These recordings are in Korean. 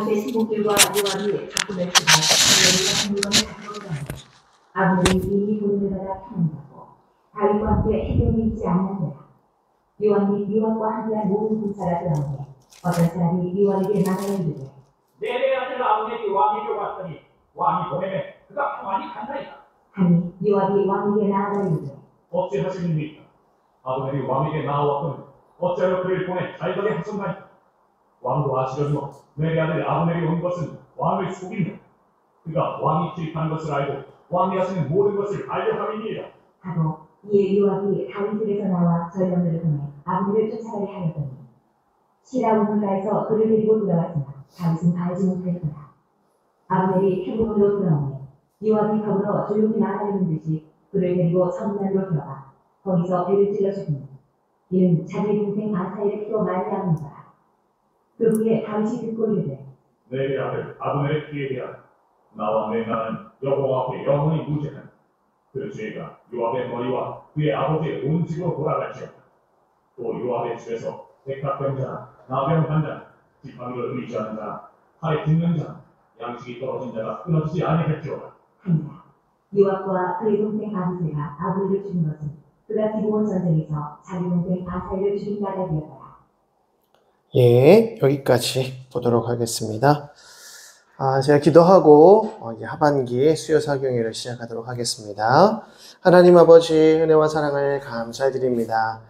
의 신복들과 요압이 작품을 치고 다윗과 물건을 가지고 들어오니 아브넬이 이미 보는 데마다 편한다고 다윗과 함께 해병이 있지 않는데라. 요압이 요압과 함께한 모든 군사가 들어오니 어떤 사람이 요압에게 말하여 이르되 내 아들 아브넬이 왕에게 왔더니 왕이 보내매 그가 평안히 간다이다 하니 요압이 왕에게 나아가 이르되 어찌하시니까 아브넬이 왕에게 나아왔거늘 어찌하여 그를 보내 잘되게 하셨나이까. 왕도 아시려니와 내 아들 아브넬이 온 것은 왕을 속이며 그가 왕이 투입한 것을 알고 왕이 하시는 모든 것을 알려 함이니이다 하고 이에 요압이 다윗에게서 나와 전령들을 보내 아브넬을 쫓아가게 하였더니 시라 우물가에서 그를 데리고 돌아왔으나 다윗은 알지 못하였더라. 아브넬이 표본으로 돌아오니 요압이 더불어 조용히 말하려는 듯이 그를 데리고 성문으로 들어가 거기서 배를 찔러 죽이니 이는 자기 동생 아사엘의 피로 말미암은 거라. 그 후에 다윗이 듣고 이르되 내 아들 아브넬의 피에 대하여 나와 내 나라는 여호와 앞에 영원히 무죄하니 그 죄가 요압의 머리와 그의 아버지의 온 집으로 돌아갈지어다. 또 요압의 집에서 백합병자나 나병반자나 지팡이를 의지하는 자나 칼에 딛는 자나 양식이 떨어진 자가 끊어지지 아니할지어다 하니라. 요압과 그의 동생 아비새가 아브넬을 죽인 것은 그가 기브온 전쟁에서 자기 동생 아사엘을 죽인 까닭이었더라. 예, 여기까지 보도록 하겠습니다. 제가 기도하고 이제 하반기 수요 사경회를 시작하도록 하겠습니다. 하나님 아버지 은혜와 사랑을 감사드립니다.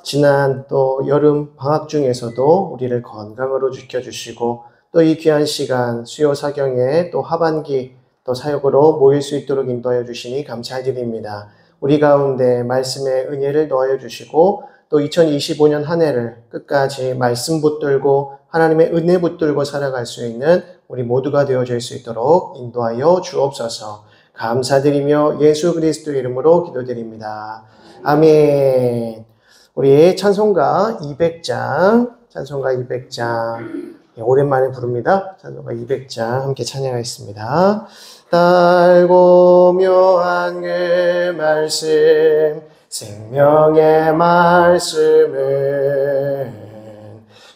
지난 또 여름 방학 중에서도 우리를 건강으로 지켜주시고 또 이 귀한 시간 수요 사경회 또 하반기 또 사역으로 모일 수 있도록 인도하여 주시니 감사드립니다. 우리 가운데 말씀의 은혜를 더하여 주시고 또 2025년 한 해를 끝까지 말씀 붙들고 하나님의 은혜 붙들고 살아갈 수 있는 우리 모두가 되어질 수 있도록 인도하여 주옵소서. 감사드리며 예수 그리스도 이름으로 기도드립니다. 아멘. 우리 찬송가 200장, 오랜만에 부릅니다. 찬송가 200장 함께 찬양하겠습니다. 달고 묘한 그 말씀 생명의 말씀은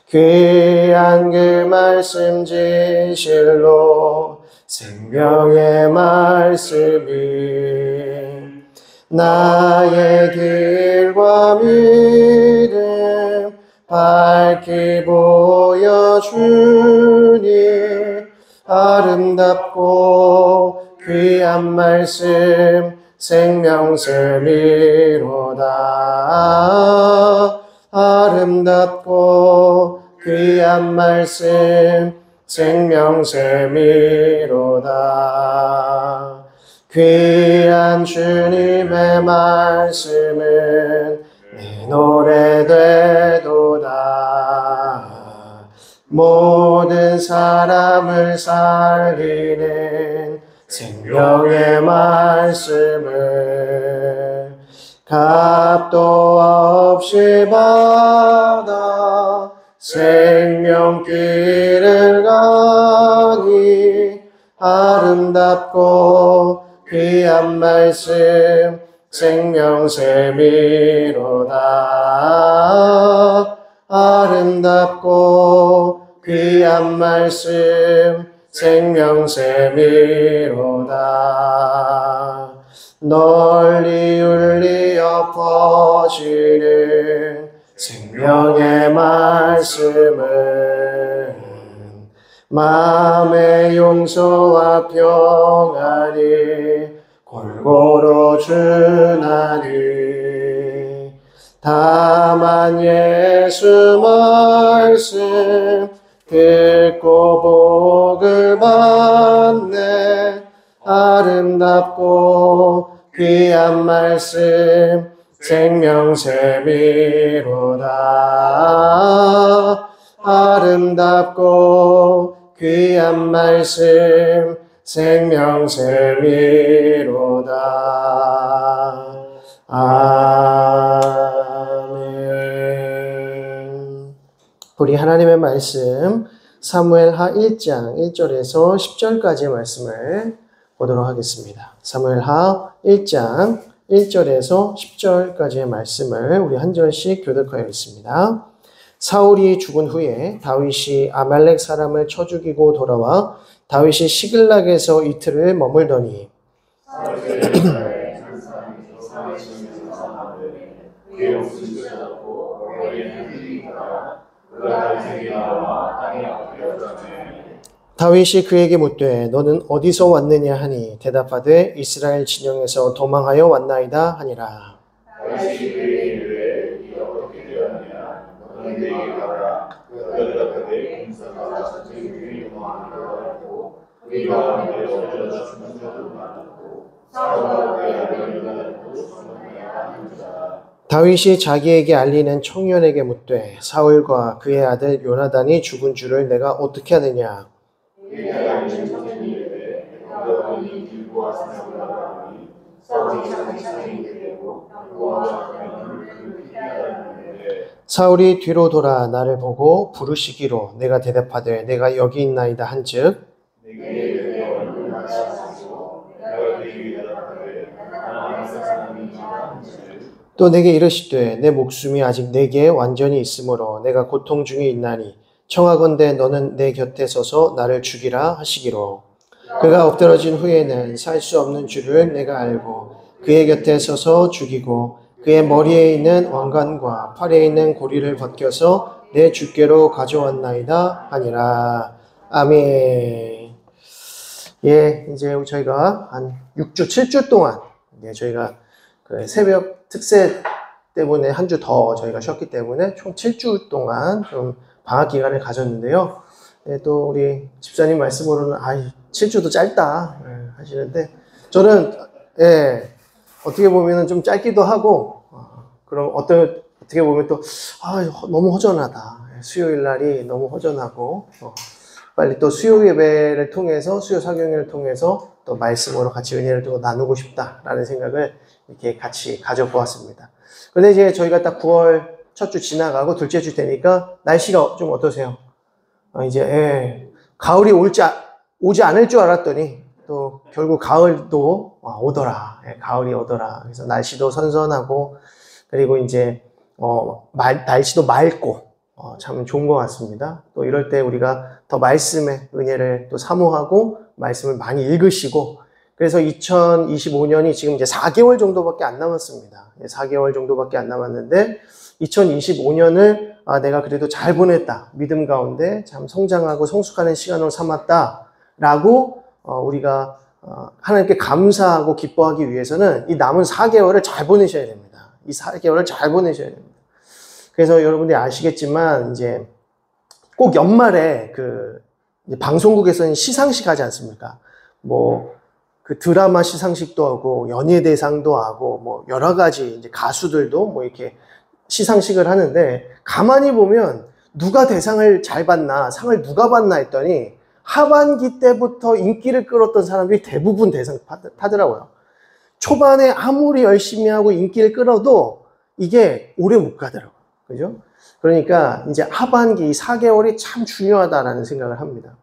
귀한 그 말씀 진실로 생명의 말씀이 나의 길과 믿음 밝히 보여주니 아름답고 귀한 말씀 생명샘이로다. 아름답고 귀한 말씀 생명샘이로다. 귀한 주님의 말씀은 내 노래 되도다. 모든 사람을 살리는 생명의 말씀을 값도 없이 받아 생명길을 가니 아름답고 귀한 말씀 생명샘이로다. 아름답고 귀한 말씀 생명샘이로다. 널리 울리어 퍼지는 생명의 말씀은 마음의 용서와 평안이 골고루 주나니 다만 예수 말씀 듣고 복을 받네. 아름답고 귀한 말씀 생명샘이로다. 아름답고 귀한 말씀 생명샘이로다. 아멘. 우리 하나님의 말씀 사무엘하 1장 1절에서 10절까지의 말씀을 보도록 하겠습니다. 사무엘하 1장 1절에서 10절까지의 말씀을 우리 한 절씩 교독하여 있습니다. 사울이 죽은 후에 다윗이 아말렉 사람을 쳐 죽이고 돌아와 다윗이 시글락에서 이틀을 머물더니 다윗이 그에게 묻되 너는 어디서 왔느냐 하니 대답하되 이스라엘 진영에서 도망하여 왔나이다 하니라. 다윗이 그에게 이르되 어떻게 되었느냐 너는 내게 가라. 그가 대답하되 군사가 전쟁 중에 도망하기로 하였고 우리 가운데 얻어져 죽은 자도 많았고 사울과 그의 아들들도 죽었나이다 하니라. 다윗이 자기에게 알리는 청년에게 묻되 사울과 그의 아들 요나단이 죽은 줄을 내가 어떻게 하느냐. 사울이 뒤로 돌아 나를 보고 부르시기로 내가 대답하되 내가 여기 있나이다 한즉 또 내게 이르시되 내 목숨이 아직 내게 완전히 있으므로 내가 고통 중에 있나니 청하건대 너는 내 곁에 서서 나를 죽이라 하시기로. 그가 엎드러진 후에는 살 수 없는 줄을 내가 알고 그의 곁에 서서 죽이고 그의 머리에 있는 왕관과 팔에 있는 고리를 벗겨서 내 주께로 가져왔나이다 하니라. 아멘. 예, 이제 저희가 한 6주, 7주 동안 저희가 그 새벽 특세 때문에 한 주 더 저희가 쉬었기 때문에 총 7주 동안 좀 방학 기간을 가졌는데요. 예, 또 우리 집사님 말씀으로는 7주도 짧다 하시는데 저는 어떻게 보면 좀 짧기도 하고 그럼 어떻게 보면 또 너무 허전하다. 수요일 날이 너무 허전하고 빨리 또 수요 예배를 통해서 수요 사경회를 통해서 또 말씀으로 같이 은혜를 또 나누고 싶다라는 생각을 이렇게 같이 가져보았습니다. 그런데 이제 저희가 딱 9월 첫 주 지나가고 둘째 주 되니까 날씨가 좀 어떠세요? 이제 가을이 오지 않을 줄 알았더니 또 결국 가을도 오더라. 가을이 오더라. 그래서 날씨도 선선하고 그리고 이제 날씨도 맑고 참 좋은 것 같습니다. 또 이럴 때 우리가 더 말씀의 은혜를 또 사모하고 말씀을 많이 읽으시고 그래서 2025년이 지금 이제 4개월 정도밖에 안 남았습니다. 4개월 정도밖에 안 남았는데 2025년을 내가 그래도 잘 보냈다. 믿음 가운데 참 성장하고 성숙하는 시간으로 삼았다라고 우리가 하나님께 감사하고 기뻐하기 위해서는 이 남은 4개월을 잘 보내셔야 됩니다. 이 4개월을 잘 보내셔야 됩니다. 그래서 여러분들이 아시겠지만 이제 꼭 연말에 이제 방송국에서는 시상식 하지 않습니까? 그 드라마 시상식도 하고 연예대상도 하고 여러 가지 이제 가수들도 이렇게 시상식을 하는데 가만히 보면 누가 대상을 잘 받나 상을 누가 받나 했더니 하반기 때부터 인기를 끌었던 사람들이 대부분 대상 타더라고요. 초반에 아무리 열심히 하고 인기를 끌어도 이게 오래 못 가더라고요. 그죠? 그러니까 이제 하반기 4개월이 참 중요하다라는 생각을 합니다.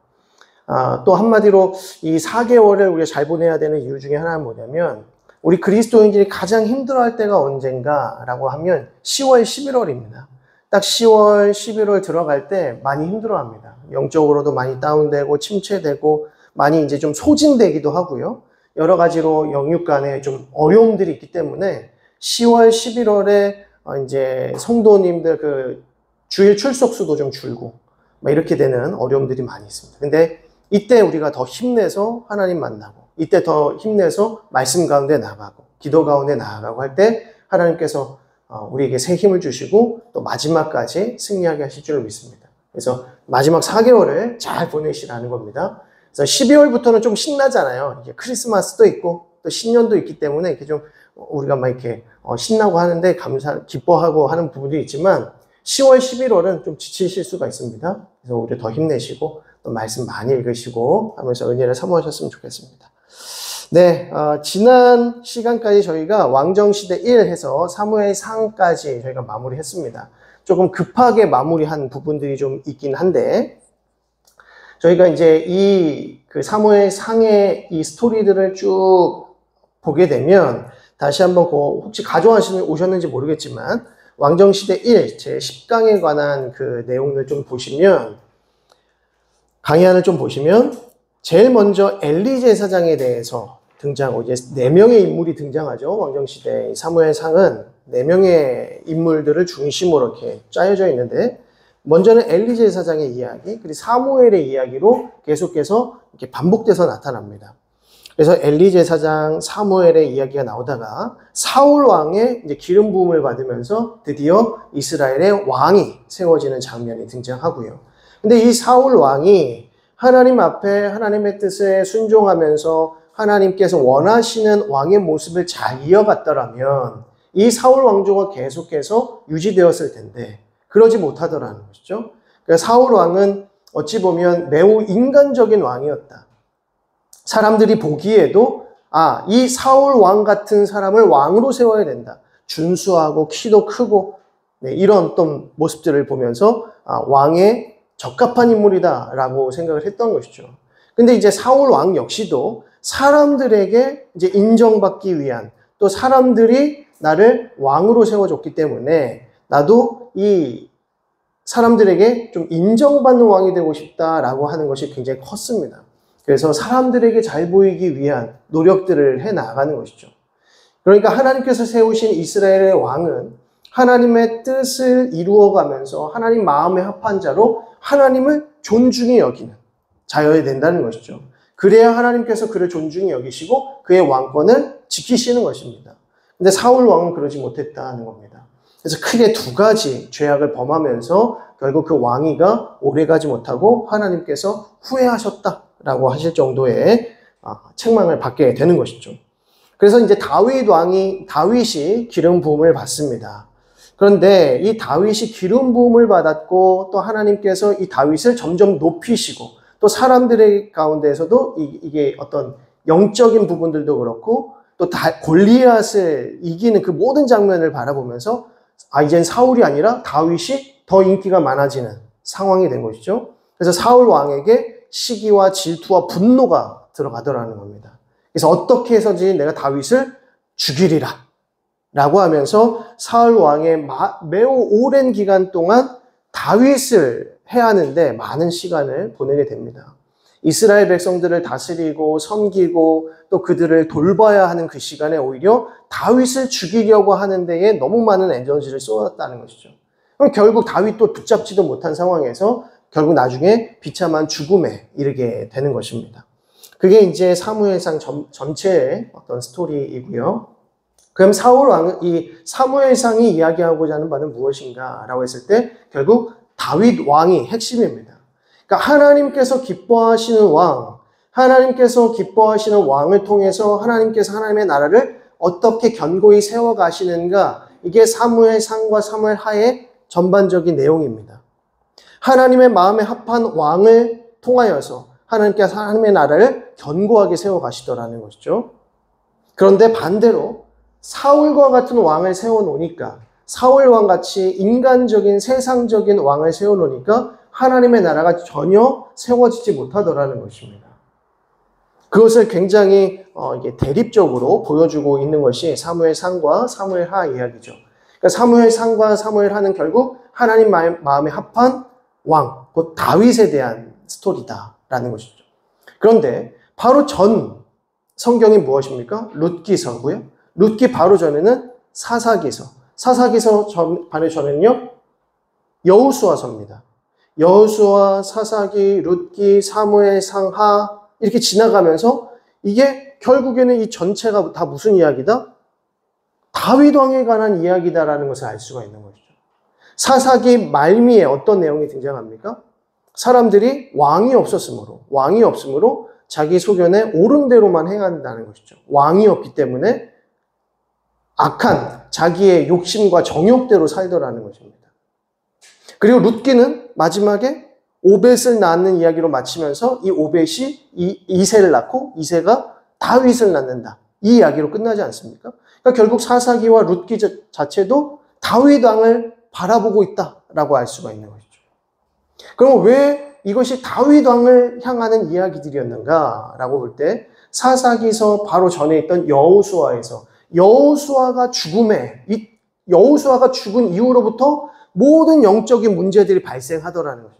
또 한마디로 이 4개월을 우리가 잘 보내야 되는 이유 중에 하나는 뭐냐면 우리 그리스도인들이 가장 힘들어할 때가 언젠가라고 하면 10월, 11월입니다. 딱 10월, 11월 들어갈 때 많이 힘들어합니다. 영적으로도 많이 다운되고 침체되고 많이 이제 좀 소진되기도 하고요. 여러 가지로 영육 간에 좀 어려움들이 있기 때문에 10월, 11월에 이제 성도님들 주일 출석수도 좀 줄고 이렇게 되는 어려움들이 많이 있습니다. 근데 이때 우리가 더 힘내서 하나님 만나고 이때 더 힘내서 말씀 가운데 나가고 기도 가운데 나아가고 할 때 하나님께서 우리에게 새 힘을 주시고 또 마지막까지 승리하게 하실 줄 믿습니다. 그래서 마지막 4개월을 잘 보내시라는 겁니다. 그래서 12월부터는 좀 신나잖아요. 이게 크리스마스도 있고 또 신년도 있기 때문에 이렇게 좀 우리가 막 이렇게 신나고 하는데 기뻐하고 하는 부분도 있지만 10월, 11월은 좀 지치실 수가 있습니다. 그래서 우리 더 힘내시고 또 말씀 많이 읽으시고 하면서 은혜를 사모하셨으면 좋겠습니다. 네, 지난 시간까지 저희가 왕정시대 1 해서 사무엘 상까지 저희가 마무리했습니다. 조금 급하게 마무리한 부분들이 좀 있긴 한데 저희가 이제 사무엘 상의 이 스토리들을 쭉 보게 되면 다시 한번 혹시 오셨는지 모르겠지만 왕정시대 1, 제10강에 관한 그 내용을 좀 보시면, 강의안을 좀 보시면, 제일 먼저 엘리 제사장에 대해서 등장하고, 이제 4명의 인물이 등장하죠. 왕정시대 사무엘상은 4명의 인물들을 중심으로 이렇게 짜여져 있는데, 먼저는 엘리 제사장의 이야기, 그리고 사무엘의 이야기로 계속해서 이렇게 반복돼서 나타납니다. 그래서 엘리 제사장, 사무엘의 이야기가 나오다가 사울 왕의 이제 기름 부음을 받으면서 드디어 이스라엘의 왕이 세워지는 장면이 등장하고요. 근데 이 사울 왕이 하나님 앞에 하나님의 뜻에 순종하면서 하나님께서 원하시는 왕의 모습을 잘 이어갔더라면 이 사울 왕조가 계속해서 유지되었을 텐데 그러지 못하더라는 것이죠. 그러니까 사울 왕은 어찌 보면 매우 인간적인 왕이었다. 사람들이 보기에도 이 사울 왕 같은 사람을 왕으로 세워야 된다. 준수하고 키도 크고 이런 어떤 모습들을 보면서 왕에 적합한 인물이다라고 생각을 했던 것이죠. 근데 이제 사울 왕 역시도 사람들에게 이제 인정받기 위한 또 사람들이 나를 왕으로 세워줬기 때문에 나도 이 사람들에게 좀 인정받는 왕이 되고 싶다라고 하는 것이 굉장히 컸습니다. 그래서 사람들에게 잘 보이기 위한 노력들을 해 나가는 것이죠. 그러니까 하나님께서 세우신 이스라엘의 왕은 하나님의 뜻을 이루어가면서 하나님 마음에 합한 자로 하나님을 존중히 여기는 자여야 된다는 것이죠. 그래야 하나님께서 그를 존중히 여기시고 그의 왕권을 지키시는 것입니다. 근데 사울 왕은 그러지 못했다는 겁니다. 그래서 크게 2가지 죄악을 범하면서 결국 그 왕위가 오래가지 못하고 하나님께서 후회하셨다라고 하실 정도의 책망을 받게 되는 것이죠. 그래서 이제 다윗이 기름 부음을 받습니다. 그런데 이 다윗이 기름 부음을 받았고 또 하나님께서 이 다윗을 점점 높이시고 또 사람들의 가운데에서도 이게 어떤 영적인 부분들도 그렇고 또 골리앗을 이기는 그 모든 장면을 바라보면서 이젠 사울이 아니라 다윗이 더 인기가 많아지는 상황이 된 것이죠. 그래서 사울 왕에게 시기와 질투와 분노가 들어가더라는 겁니다. 그래서 어떻게 해서든지 내가 다윗을 죽이리라 라고 하면서 사울 왕의 매우 오랜 기간 동안 다윗을 해하는데 많은 시간을 보내게 됩니다. 이스라엘 백성들을 다스리고 섬기고 또 그들을 돌봐야 하는 그 시간에 오히려 다윗을 죽이려고 하는 데에 너무 많은 에너지를 쏟았다는 것이죠. 그럼 결국 다윗도 붙잡지도 못한 상황에서 결국 나중에 비참한 죽음에 이르게 되는 것입니다. 그게 이제 사무엘상 전체의 어떤 스토리이고요. 그럼 이 사무엘상이 이야기하고자 하는 바는 무엇인가라고 했을 때 결국 다윗 왕이 핵심입니다. 그러니까 하나님께서 기뻐하시는 왕을 통해서 하나님께서 하나님의 나라를 어떻게 견고히 세워가시는가, 이게 사무엘상과 사무엘하의 전반적인 내용입니다. 하나님의 마음에 합한 왕을 통하여서 하나님께서 하나님의 나라를 견고하게 세워가시더라는 것이죠. 그런데 반대로 사울과 같은 왕을 세워놓으니까, 사울 왕같이 인간적인 세상적인 왕을 세워놓으니까 하나님의 나라가 전혀 세워지지 못하더라는 것입니다. 그것을 굉장히 이게 대립적으로 보여주고 있는 것이 사무엘상과 사무엘하 이야기죠. 그러니까 사무엘상과 사무엘하는 결국 하나님 마음에 합한 왕, 곧 다윗에 대한 스토리다라는 것이죠. 그런데 바로 전 성경이 무엇입니까? 룻기서고요. 룻기 바로 전에는 사사기서. 사사기서 바로 전에는요, 여호수아서입니다. 여호수아, 사사기, 룻기, 사무엘, 상하 이렇게 지나가면서 이게 결국에는 이 전체가 다 무슨 이야기다? 다윗 왕에 관한 이야기다라는 것을 알 수가 있는 것이죠. 사사기 말미에 어떤 내용이 등장합니까? 사람들이 왕이 없으므로 자기 소견에 옳은 대로만 행한다는 것이죠. 왕이 없기 때문에 악한 자기의 욕심과 정욕대로 살더라는 것입니다. 그리고 룻기는 마지막에 오벳을 낳는 이야기로 마치면서 이 오벳이 이새를 낳고 이새가 다윗을 낳는다. 이 이야기로 끝나지 않습니까? 그러니까 결국 사사기와 룻기 자체도 다윗 왕을 바라보고 있다라고 알 수가 있는 것이죠. 그럼 왜 이것이 다윗 왕을 향하는 이야기들이었는가라고 볼 때 사사기서 바로 전에 있던 여호수아에서 여호수아가 죽음에 이 여호수아가 죽은 이후로부터 모든 영적인 문제들이 발생하더라는 거죠.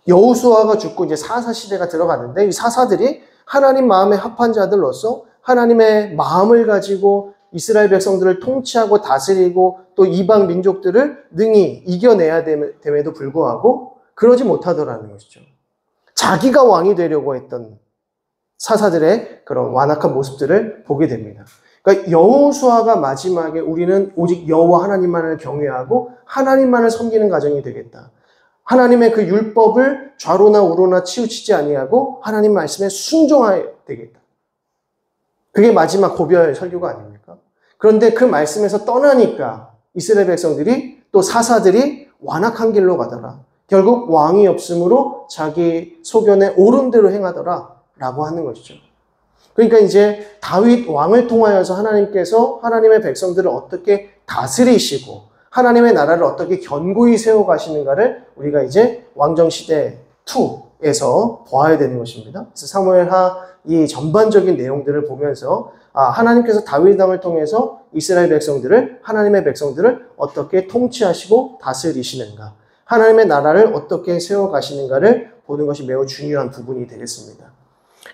여호수아가 죽고 이제 사사 시대가 들어갔는데 이 사사들이 하나님 마음에 합한 자들로서 하나님의 마음을 가지고 이스라엘 백성들을 통치하고 다스리고 또 이방 민족들을 능히 이겨내야 됨에도 불구하고 그러지 못하더라는 것이죠. 자기가 왕이 되려고 했던 사사들의 그런 완악한 모습들을 보게 됩니다. 그러니까 여호수아가 마지막에 우리는 오직 여호와 하나님만을 경외하고 하나님만을 섬기는 가정이 되겠다. 하나님의 그 율법을 좌로나 우로나 치우치지 아니하고 하나님 말씀에 순종해야 되겠다. 그게 마지막 고별 설교가 아닙니까? 그런데 그 말씀에서 떠나니까 이스라엘 백성들이 또 사사들이 완악한 길로 가더라. 결국 왕이 없으므로 자기 소견에 옳은 대로 행하더라 라고 하는 것이죠. 그러니까 이제 다윗 왕을 통하여서 하나님께서 하나님의 백성들을 어떻게 다스리시고 하나님의 나라를 어떻게 견고히 세워가시는가를 우리가 이제 왕정시대 2에서 보아야 되는 것입니다. 그래서 사무엘하 이 전반적인 내용들을 보면서 하나님께서 다윗 왕을 통해서 이스라엘 백성들을 하나님의 백성들을 어떻게 통치하시고 다스리시는가 하나님의 나라를 어떻게 세워가시는가를 보는 것이 매우 중요한 부분이 되겠습니다.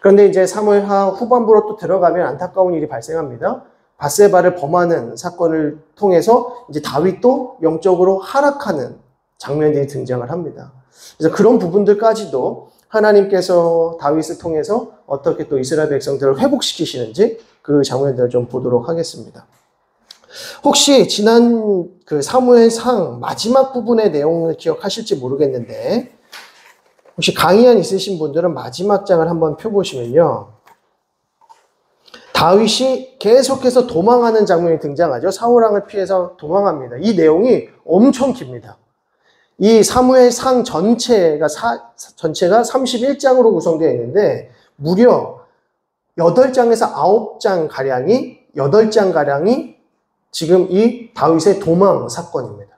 그런데 이제 사무엘하 후반부로 또 들어가면 안타까운 일이 발생합니다. 밧세바를 범하는 사건을 통해서 이제 다윗도 영적으로 하락하는 장면들이 등장을 합니다. 그래서 그런 부분들까지도 하나님께서 다윗을 통해서 어떻게 또 이스라엘 백성들을 회복시키시는지 그 장면들을 좀 보도록 하겠습니다. 혹시 지난 그 사무엘상 마지막 부분의 내용을 기억하실지 모르겠는데 혹시 강의안 있으신 분들은 마지막 장을 한번 펴보시면요. 다윗이 계속해서 도망하는 장면이 등장하죠. 사울왕을 피해서 도망합니다. 이 내용이 엄청 깁니다. 이 사무엘상 전체가 31장으로 구성되어 있는데 무려 8장에서 8장가량이 지금 이 다윗의 도망 사건입니다.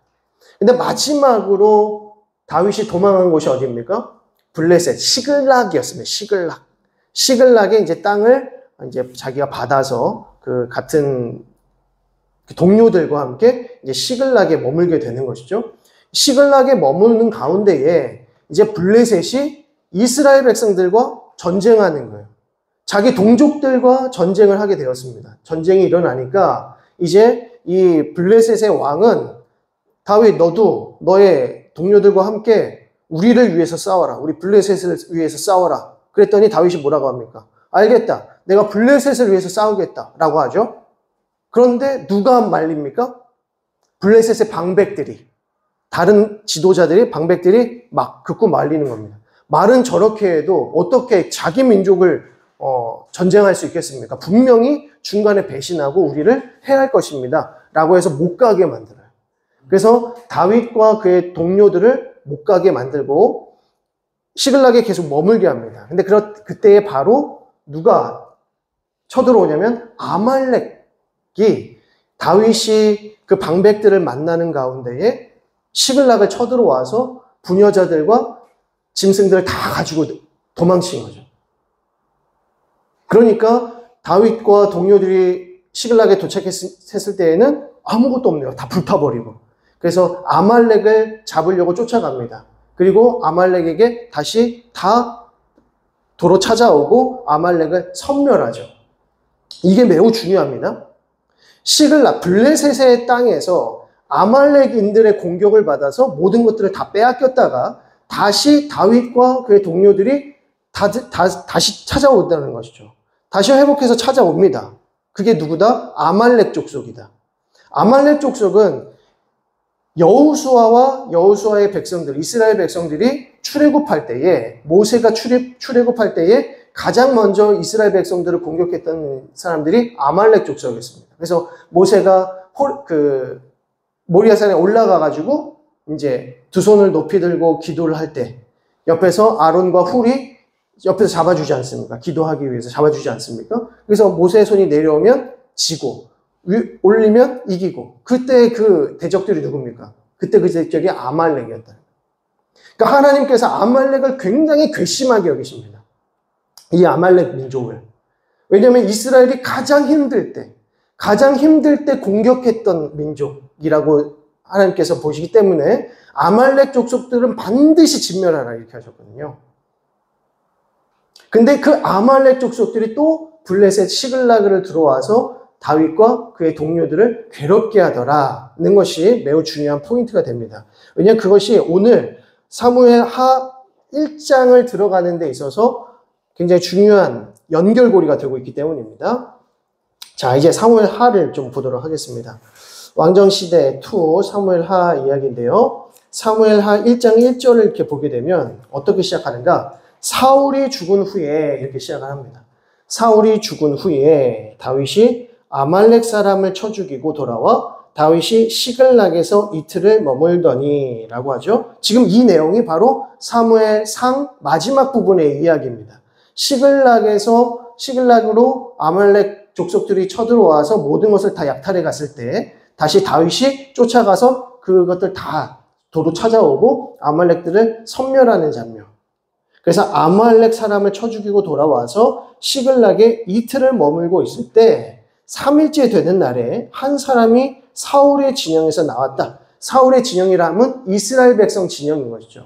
근데 마지막으로 다윗이 도망한 곳이 어디입니까? 블레셋, 시글락이었습니다. 시글락의 이제 땅을 이제 자기가 받아서 그 같은 동료들과 함께 이제 시글락에 머물게 되는 것이죠. 시글락에 머무는 가운데에 이제 블레셋이 이스라엘 백성들과 전쟁하는 거예요. 자기 동족들과 전쟁을 하게 되었습니다. 전쟁이 일어나니까 이제 이 블레셋의 왕은 다윗 너도 너의 동료들과 함께 우리를 위해서 싸워라. 우리 블레셋을 위해서 싸워라. 그랬더니 다윗이 뭐라고 합니까? 알겠다. 내가 블레셋을 위해서 싸우겠다. 라고 하죠. 그런데 누가 말립니까? 블레셋의 방백들이, 다른 지도자들이, 방백들이 막 극구 말리는 겁니다. 말은 저렇게 해도 어떻게 자기 민족을 전쟁할 수 있겠습니까? 분명히 중간에 배신하고 우리를 해할 것입니다. 라고 해서 못 가게 만들어요. 그래서 다윗과 그의 동료들을 못 가게 만들고 시글락에 계속 머물게 합니다. 근데 그때에 바로 누가 쳐들어오냐면 아말렉이 다윗이 그 방백들을 만나는 가운데에 시글락을 쳐들어와서 부녀자들과 짐승들을 다 가지고 도망친 거죠. 그러니까 다윗과 동료들이 시글락에 도착했을 때에는 아무것도 없네요. 다 불타버리고. 그래서 아말렉을 잡으려고 쫓아갑니다. 그리고 아말렉에게 다시 다 도로 찾아오고 아말렉을 섬멸하죠. 이게 매우 중요합니다. 시글락, 블레셋의 땅에서 아말렉인들의 공격을 받아서 모든 것들을 다 빼앗겼다가 다시 다윗과 그의 동료들이 다시 찾아온다는 것이죠. 다시 회복해서 찾아옵니다. 그게 누구다? 아말렉 족속이다. 아말렉 족속은 여호수아와 여호수아의 백성들, 이스라엘 백성들이 출애굽할 때에, 모세가 출애굽할 때에 가장 먼저 이스라엘 백성들을 공격했던 사람들이 아말렉 족속이었습니다. 그래서 모세가 모리아산에 올라가가지고 이제 두 손을 높이 들고 기도를 할 때 옆에서 아론과 훌이 옆에서 잡아주지 않습니까? 기도하기 위해서 잡아주지 않습니까? 그래서 모세의 손이 내려오면 지고 올리면 이기고, 그때 그 대적들이 누굽니까? 그때 그 대적이 아말렉이었다. 그러니까 하나님께서 아말렉을 굉장히 괘씸하게 여기십니다. 이 아말렉 민족을. 왜냐하면 이스라엘이 가장 힘들 때, 가장 힘들 때 공격했던 민족이라고 하나님께서 보시기 때문에 아말렉 족속들은 반드시 진멸하라 이렇게 하셨거든요. 근데 그 아말렉 족속들이 또 블레셋 시글락을 들어와서 다윗과 그의 동료들을 괴롭게 하더라는 것이 매우 중요한 포인트가 됩니다. 왜냐하면 그것이 오늘 사무엘 하 1장을 들어가는 데 있어서 굉장히 중요한 연결고리가 되고 있기 때문입니다. 자, 이제 사무엘 하를 좀 보도록 하겠습니다. 왕정시대 2 사무엘 하 이야기인데요. 사무엘 하 1장 1절을 이렇게 보게 되면 어떻게 시작하는가? 사울이 죽은 후에 이렇게 시작을 합니다. 사울이 죽은 후에 다윗이 아말렉 사람을 쳐 죽이고 돌아와 다윗이 시글락에서 이틀을 머물더니 라고 하죠. 지금 이 내용이 바로 사무엘 상 마지막 부분의 이야기입니다. 시글락으로 아말렉 족속들이 쳐들어와서 모든 것을 다 약탈해 갔을 때 다시 다윗이 쫓아가서 그것들 다 도로 찾아오고 아말렉들을 섬멸하는 장면. 그래서 아말렉 사람을 쳐 죽이고 돌아와서 시글락에 이틀을 머물고 있을 때 3일째 되는 날에 한 사람이 사울의 진영에서 나왔다. 사울의 진영이라 하면 이스라엘 백성 진영인 것이죠.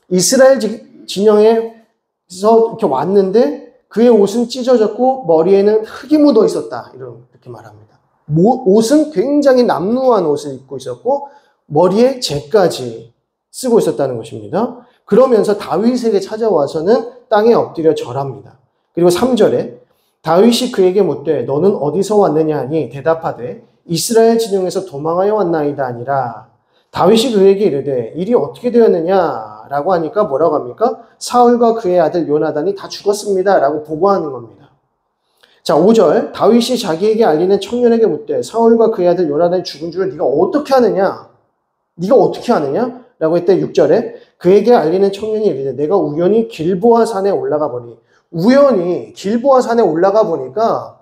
이스라엘 진영에서 이렇게 왔는데 그의 옷은 찢어졌고 머리에는 흙이 묻어 있었다. 이렇게 말합니다. 옷은 굉장히 남루한 옷을 입고 있었고 머리에 재까지 쓰고 있었다는 것입니다. 그러면서 다윗에게 찾아와서는 땅에 엎드려 절합니다. 그리고 3절에 다윗이 그에게 묻되 너는 어디서 왔느냐 하니 대답하되 이스라엘 진영에서 도망하여 왔나이다 아니라 다윗이 그에게 이르되 일이 어떻게 되었느냐 라고 하니까 뭐라고 합니까? 사울과 그의 아들 요나단이 다 죽었습니다 라고 보고하는 겁니다. 자, 5절 다윗이 자기에게 알리는 청년에게 묻되 사울과 그의 아들 요나단이 죽은 줄을 네가 어떻게 아느냐? 네가 어떻게 아느냐? 라고 했더니 6절에 그에게 알리는 청년이 이르되 내가 우연히 길보아 산에 올라가 보니 우연히 길보아 산에 올라가 보니까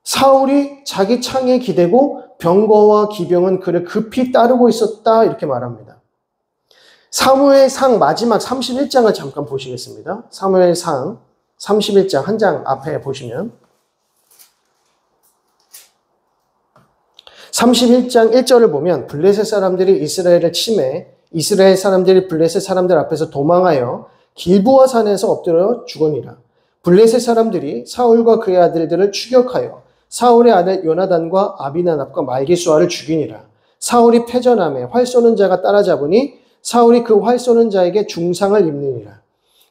사울이 자기 창에 기대고 병거와 기병은 그를 급히 따르고 있었다 이렇게 말합니다. 사무엘상 마지막 31장을 잠깐 보시겠습니다. 사무엘상 31장 한 장 앞에 보시면 31장 1절을 보면 블레셋 사람들이 이스라엘을 침해 이스라엘 사람들이 블레셋 사람들 앞에서 도망하여 길보아 산에서 엎드려 죽으니라. 블레셋 사람들이 사울과 그의 아들들을 추격하여 사울의 아들 요나단과 아비나답과 말기수아를 죽이니라. 사울이 패전함에 활 쏘는 자가 따라잡으니 사울이 그 활 쏘는 자에게 중상을 입느니라.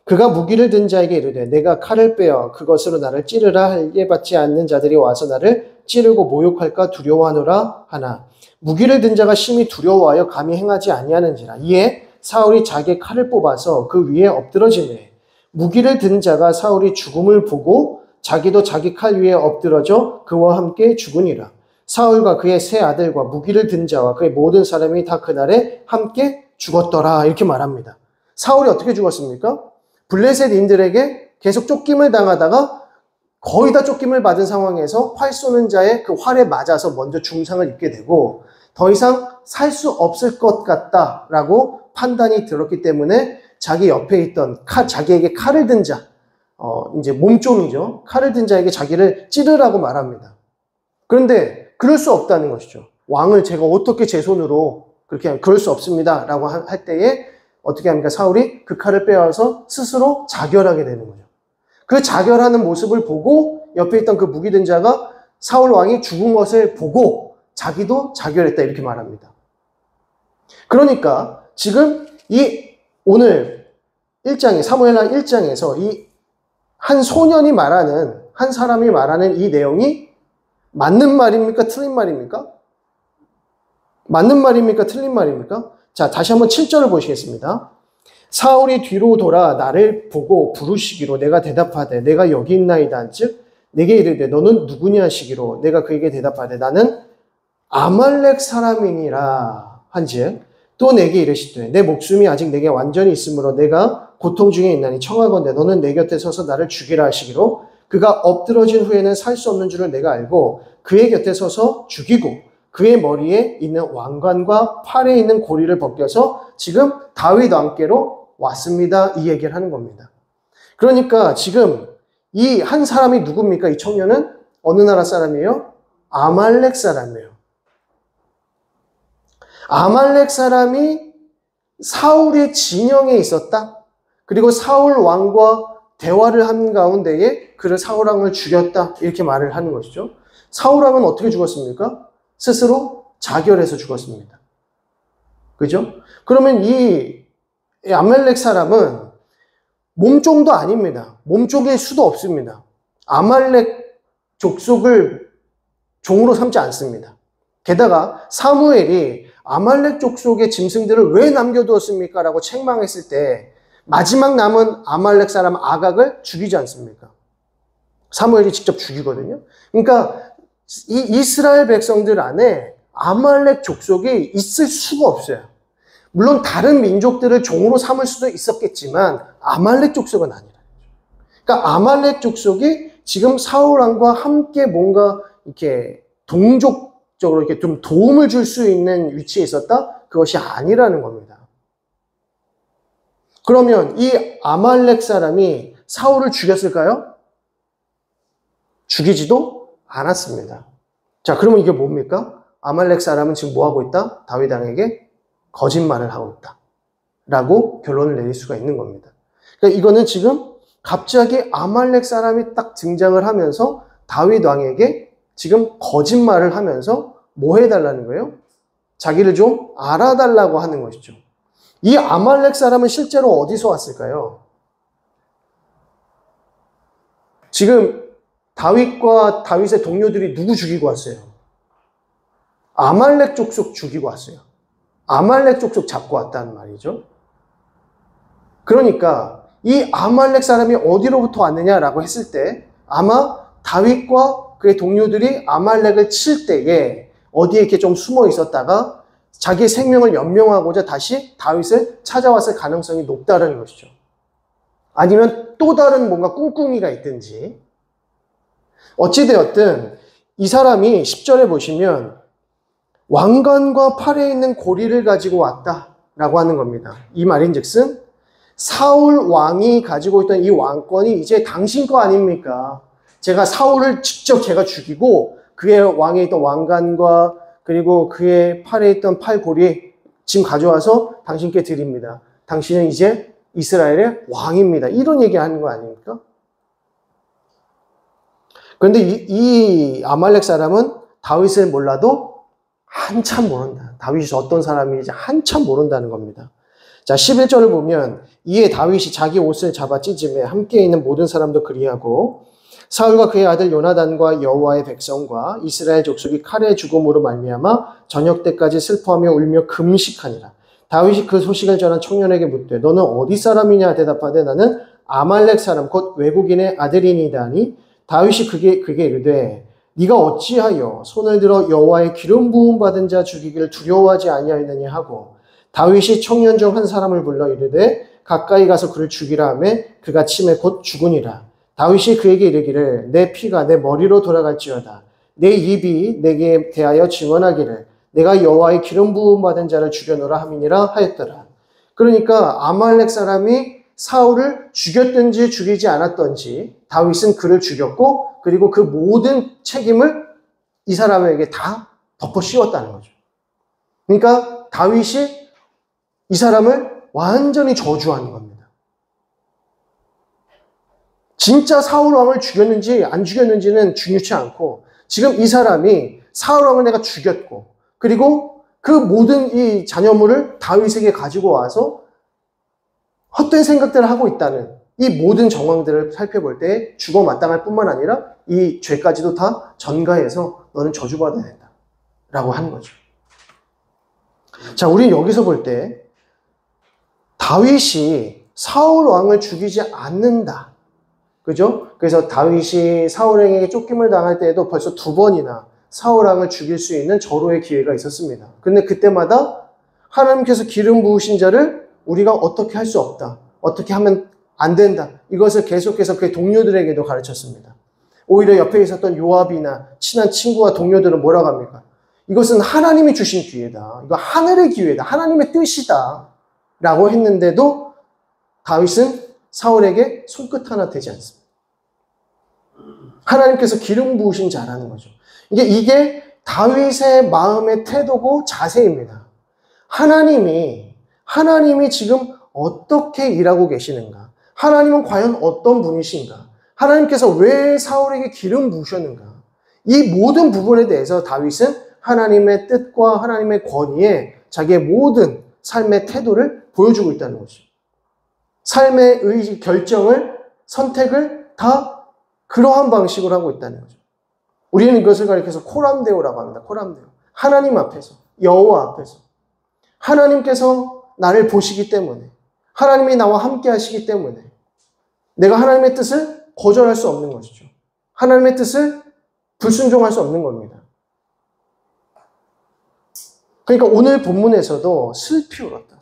그가 무기를 든 자에게 이르되 내가 칼을 빼어 그것으로 나를 찌르라 할례 받지 않는 자들이 와서 나를 찌르고 모욕할까 두려워하노라 하나 무기를 든 자가 심히 두려워하여 감히 행하지 아니하는지라. 이에 사울이 자기의 칼을 뽑아서 그 위에 엎드러지매 무기를 든 자가 사울이 죽음을 보고 자기도 자기 칼 위에 엎드러져 그와 함께 죽으니라. 사울과 그의 세 아들과 무기를 든 자와 그의 모든 사람이 다 그날에 함께 죽었더라 이렇게 말합니다. 사울이 어떻게 죽었습니까? 블레셋인들에게 계속 쫓김을 당하다가 거의 다 쫓김을 받은 상황에서 활 쏘는 자의 그 활에 맞아서 먼저 중상을 입게 되고 더 이상 살 수 없을 것 같다라고 판단이 들었기 때문에 자기 옆에 있던 자기에게 칼을 든 자, 이제 몸종이죠. 칼을 든 자에게 자기를 찌르라고 말합니다. 그런데 그럴 수 없다는 것이죠. 왕을 제가 어떻게 제 손으로 그렇게 하면 그럴 수 없습니다. 라고 할 때에 어떻게 합니까? 사울이 그 칼을 빼와서 스스로 자결하게 되는 거죠. 그 자결하는 모습을 보고 옆에 있던 그 무기 든 자가 사울 왕이 죽은 것을 보고 자기도 자결했다 이렇게 말합니다. 그러니까 지금 오늘 1장에 사무엘하 1장에서 이 한 소년이 말하는 한 사람이 말하는 이 내용이 맞는 말입니까? 틀린 말입니까? 맞는 말입니까? 틀린 말입니까? 자, 다시 한번 7절을 보시겠습니다. 사울이 뒤로 돌아 나를 보고 부르시기로 내가 대답하되 내가 여기 있나이다 한즉 내게 이르되 너는 누구냐 하시기로 내가 그에게 대답하되 나는 아말렉 사람이니라 한즉 또 내게 이르시되 내 목숨이 아직 내게 완전히 있으므로 내가 고통 중에 있나니 청하건대 너는 내 곁에 서서 나를 죽이라 하시기로 그가 엎드러진 후에는 살 수 없는 줄을 내가 알고 그의 곁에 서서 죽이고 그의 머리에 있는 왕관과 팔에 있는 고리를 벗겨서 지금 다윗 왕께로 왔습니다. 이 얘기를 하는 겁니다. 그러니까 지금 이 한 사람이 누굽니까? 이 청년은 어느 나라 사람이에요? 아말렉 사람이에요. 아말렉 사람이 사울의 진영에 있었다. 그리고 사울 왕과 대화를 한 가운데에 그를 사울 왕을 죽였다. 이렇게 말을 하는 것이죠. 사울 왕은 어떻게 죽었습니까? 스스로 자결해서 죽었습니다. 그죠? 그러면 이 아말렉 사람은 몸종도 아닙니다. 몸종일 수도 없습니다. 아말렉 족속을 종으로 삼지 않습니다. 게다가 사무엘이 아말렉 족속의 짐승들을 왜 남겨두었습니까? 라고 책망했을 때 마지막 남은 아말렉 사람 아각을 죽이지 않습니까? 사무엘이 직접 죽이거든요. 그러니까 이 이스라엘 백성들 안에 아말렉 족속이 있을 수가 없어요. 물론 다른 민족들을 종으로 삼을 수도 있었겠지만 아말렉 족속은 아니라. 그러니까 아말렉 족속이 지금 사울 왕과 함께 뭔가 이렇게 동족적으로 이렇게 좀 도움을 줄 수 있는 위치에 있었다? 그것이 아니라는 겁니다. 그러면 이 아말렉 사람이 사울을 죽였을까요? 죽이지도 않았습니다. 자, 그러면 이게 뭡니까? 아말렉 사람은 지금 뭐 하고 있다? 다윗 왕에게 거짓말을 하고 있다. 라고 결론을 내릴 수가 있는 겁니다. 그러니까 이거는 지금 갑자기 아말렉 사람이 딱 등장을 하면서 다윗 왕에게 지금 거짓말을 하면서 뭐 해달라는 거예요? 자기를 좀 알아달라고 하는 것이죠. 이 아말렉 사람은 실제로 어디서 왔을까요? 지금 다윗과 다윗의 동료들이 누구 죽이고 왔어요? 아말렉 족속 죽이고 왔어요. 아말렉 족속 잡고 왔다는 말이죠. 그러니까 이 아말렉 사람이 어디로부터 왔느냐라고 했을 때 아마 다윗과 그의 동료들이 아말렉을 칠 때에 어디에 이렇게 좀 숨어 있었다가 자기의 생명을 연명하고자 다시 다윗을 찾아왔을 가능성이 높다는 것이죠. 아니면 또 다른 뭔가 꿍꿍이가 있든지. 어찌되었든 이 사람이 10절에 보시면 왕관과 팔에 있는 고리를 가지고 왔다라고 하는 겁니다. 이 말인즉슨 사울 왕이 가지고 있던 이 왕권이 이제 당신 거 아닙니까? 제가 사울을 직접 제가 죽이고 그의 왕에 있던 왕관과 그리고 그의 팔에 있던 팔고리 지금 가져와서 당신께 드립니다. 당신은 이제 이스라엘의 왕입니다. 이런 얘기하는 거 아닙니까? 그런데 이 아말렉 사람은 다윗을 몰라도 한참 모른다. 다윗이 어떤 사람인지 한참 모른다는 겁니다. 자, 11절을 보면 이에 다윗이 자기 옷을 잡아 찢음에 함께 있는 모든 사람도 그리하고 사울과 그의 아들 요나단과 여호와의 백성과 이스라엘 족속이 칼의 죽음으로 말미암아 저녁 때까지 슬퍼하며 울며 금식하니라. 다윗이 그 소식을 전한 청년에게 묻되 너는 어디 사람이냐 대답하되 나는 아말렉 사람 곧 외국인의 아들이니이다 하니 다윗이 그게 이르되 네가 어찌하여 손을 들어 여호와의 기름 부음 받은 자 죽이기를 두려워하지 아니하였느냐 하고 다윗이 청년 중 한 사람을 불러 이르되 가까이 가서 그를 죽이라 하매 그가 침에 곧 죽으니라. 다윗이 그에게 이르기를 내 피가 내 머리로 돌아갈지어다. 내 입이 내게 대하여 증언하기를 내가 여호와의 기름 부음 받은 자를 죽여노라 함이니라 하였더라. 그러니까 아말렉 사람이 사울을 죽였든지 죽이지 않았든지 다윗은 그를 죽였고 그리고 그 모든 책임을 이 사람에게 다 덮어 씌웠다는 거죠. 그러니까 다윗이 이 사람을 완전히 저주하는 겁니다. 진짜 사울 왕을 죽였는지 안 죽였는지는 중요치 않고 지금 이 사람이 사울 왕을 내가 죽였고 그리고 그 모든 이 잔여물을 다윗에게 가지고 와서 헛된 생각들을 하고 있다는 이 모든 정황들을 살펴볼 때 죽어 마땅할 뿐만 아니라 이 죄까지도 다 전가해서 너는 저주받아야 된다 라고 하는 거죠. 자, 우리는 여기서 볼 때 다윗이 사울 왕을 죽이지 않는다. 그죠? 그래서 다윗이 사울에게 쫓김을 당할 때에도 벌써 2번이나 사울 왕을 죽일 수 있는 절호의 기회가 있었습니다. 근데 그때마다 하나님께서 기름 부으신 자를 우리가 어떻게 할 수 없다. 어떻게 하면 안 된다. 이것을 계속해서 그의 동료들에게도 가르쳤습니다. 오히려 옆에 있었던 요압이나 친한 친구와 동료들은 뭐라고 합니까? 이것은 하나님이 주신 기회다. 이거 하늘의 기회다. 하나님의 뜻이다. 라고 했는데도 다윗은 사울에게 손끝 하나 대지 않습니다. 하나님께서 기름 부으신 자라는 거죠. 이게 다윗의 마음의 태도고 자세입니다. 하나님이 지금 어떻게 일하고 계시는가? 하나님은 과연 어떤 분이신가? 하나님께서 왜 사울에게 기름 부으셨는가? 이 모든 부분에 대해서 다윗은 하나님의 뜻과 하나님의 권위에 자기의 모든 삶의 태도를 보여주고 있다는 거죠. 삶의 의지, 결정을, 선택을 다 그러한 방식으로 하고 있다는 거죠. 우리는 이것을 가리켜서 코람데오라고 합니다. 코람데오. 하나님 앞에서, 여호와 앞에서. 하나님께서 나를 보시기 때문에, 하나님이 나와 함께 하시기 때문에 내가 하나님의 뜻을 거절할 수 없는 것이죠. 하나님의 뜻을 불순종할 수 없는 겁니다. 그러니까 오늘 본문에서도 슬피 울었다.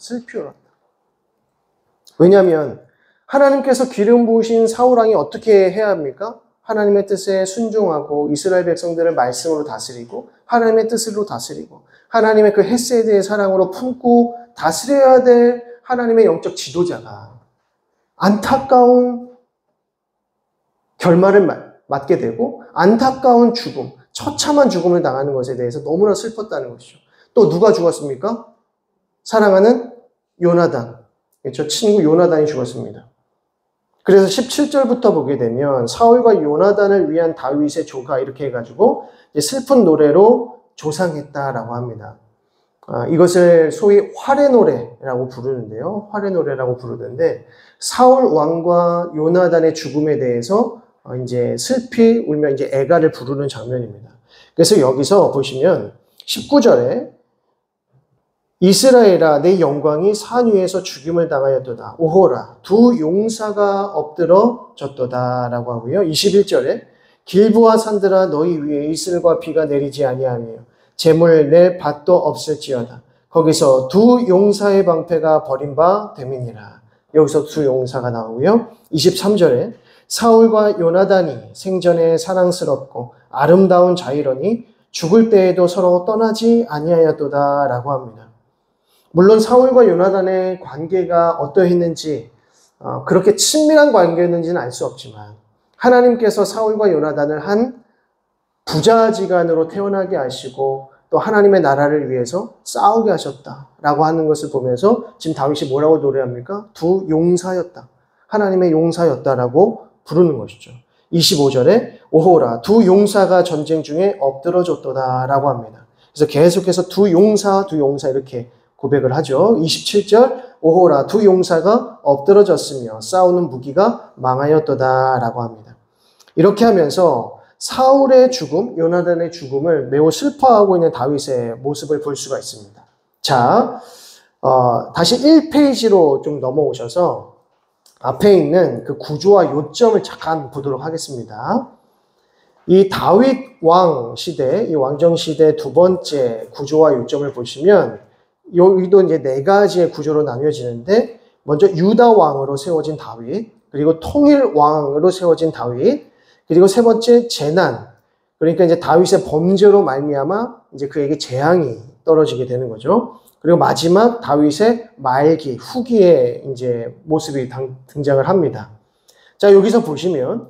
왜냐하면 하나님께서 기름 부으신 사울 왕이 어떻게 해야 합니까? 하나님의 뜻에 순종하고 이스라엘 백성들을 말씀으로 다스리고 하나님의 뜻으로 다스리고 하나님의 그 헤세드의 사랑으로 품고 다스려야 될 하나님의 영적 지도자가 안타까운 결말을 맞게 되고 안타까운 죽음, 처참한 죽음을 당하는 것에 대해서 너무나 슬펐다는 것이죠. 또 누가 죽었습니까? 사랑하는 요나단, 그렇죠? 친구 요나단이 죽었습니다. 그래서 17절부터 보게 되면 사울과 요나단을 위한 다윗의 조가 이렇게 해가지고 슬픈 노래로 조상했다라고 합니다. 이것을 소위 화레노래라고 부르는데요. 화레노래라고 부르는데 사울 왕과 요나단의 죽음에 대해서 이제 슬피 울며 이제 애가를 부르는 장면입니다. 그래서 여기서 보시면 19절에 이스라엘아 내 영광이 산 위에서 죽임을 당하였도다. 오호라 두 용사가 엎드러졌도다 라고 하고요. 21절에 길보아 산들아 너희 위에 이슬과 비가 내리지 아니하며 재물 낼 밭도 없을지어다. 거기서 두 용사의 방패가 버린 바 됨이니라. 여기서 두 용사가 나오고요. 23절에 사울과 요나단이 생전에 사랑스럽고 아름다운 자이러니 죽을 때에도 서로 떠나지 아니하였도다 라고 합니다. 물론 사울과 요나단의 관계가 어떠했는지 그렇게 친밀한 관계였는지는 알 수 없지만 하나님께서 사울과 요나단을 한 부자지간으로 태어나게 하시고 또 하나님의 나라를 위해서 싸우게 하셨다라고 하는 것을 보면서 지금 다윗이 뭐라고 노래합니까? 두 용사였다. 하나님의 용사였다라고 부르는 것이죠. 25절에 오호라 두 용사가 전쟁 중에 엎드러졌도다라고 합니다. 그래서 계속해서 두 용사 이렇게 고백을 하죠. 27절 오호라 두 용사가 엎드러졌으며 싸우는 무기가 망하였도다라고 합니다. 이렇게 하면서 사울의 죽음, 요나단의 죽음을 매우 슬퍼하고 있는 다윗의 모습을 볼 수가 있습니다. 자, 다시 1페이지로 좀 넘어오셔서 앞에 있는 그 구조와 요점을 잠깐 보도록 하겠습니다. 이 다윗 왕 시대, 이 왕정 시대 두 번째 구조와 요점을 보시면 여기도 이제 네 가지의 구조로 나뉘어지는데 먼저 유다 왕으로 세워진 다윗, 그리고 통일 왕으로 세워진 다윗, 그리고 세 번째 재난, 그러니까 이제 다윗의 범죄로 말미암아 이제 그에게 재앙이 떨어지게 되는 거죠. 그리고 마지막 다윗의 말기, 후기의 이제 모습이 등장을 합니다. 자, 여기서 보시면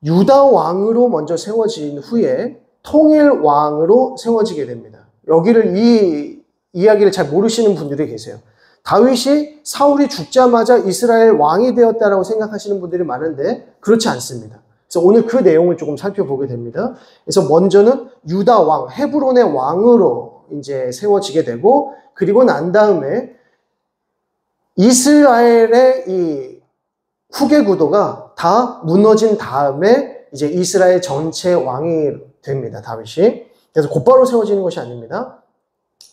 유다 왕으로 먼저 세워진 후에 통일 왕으로 세워지게 됩니다. 여기를 이 이야기를 잘 모르시는 분들이 계세요. 다윗이 사울이 죽자마자 이스라엘 왕이 되었다라고 생각하시는 분들이 많은데 그렇지 않습니다. 그래서 오늘 그 내용을 조금 살펴보게 됩니다. 그래서 먼저는 유다 왕, 헤브론의 왕으로 이제 세워지게 되고 그리고 난 다음에 이스라엘의 이 후계 구도가 다 무너진 다음에 이제 이스라엘 전체 왕이 됩니다. 다윗이. 그래서 곧바로 세워지는 것이 아닙니다.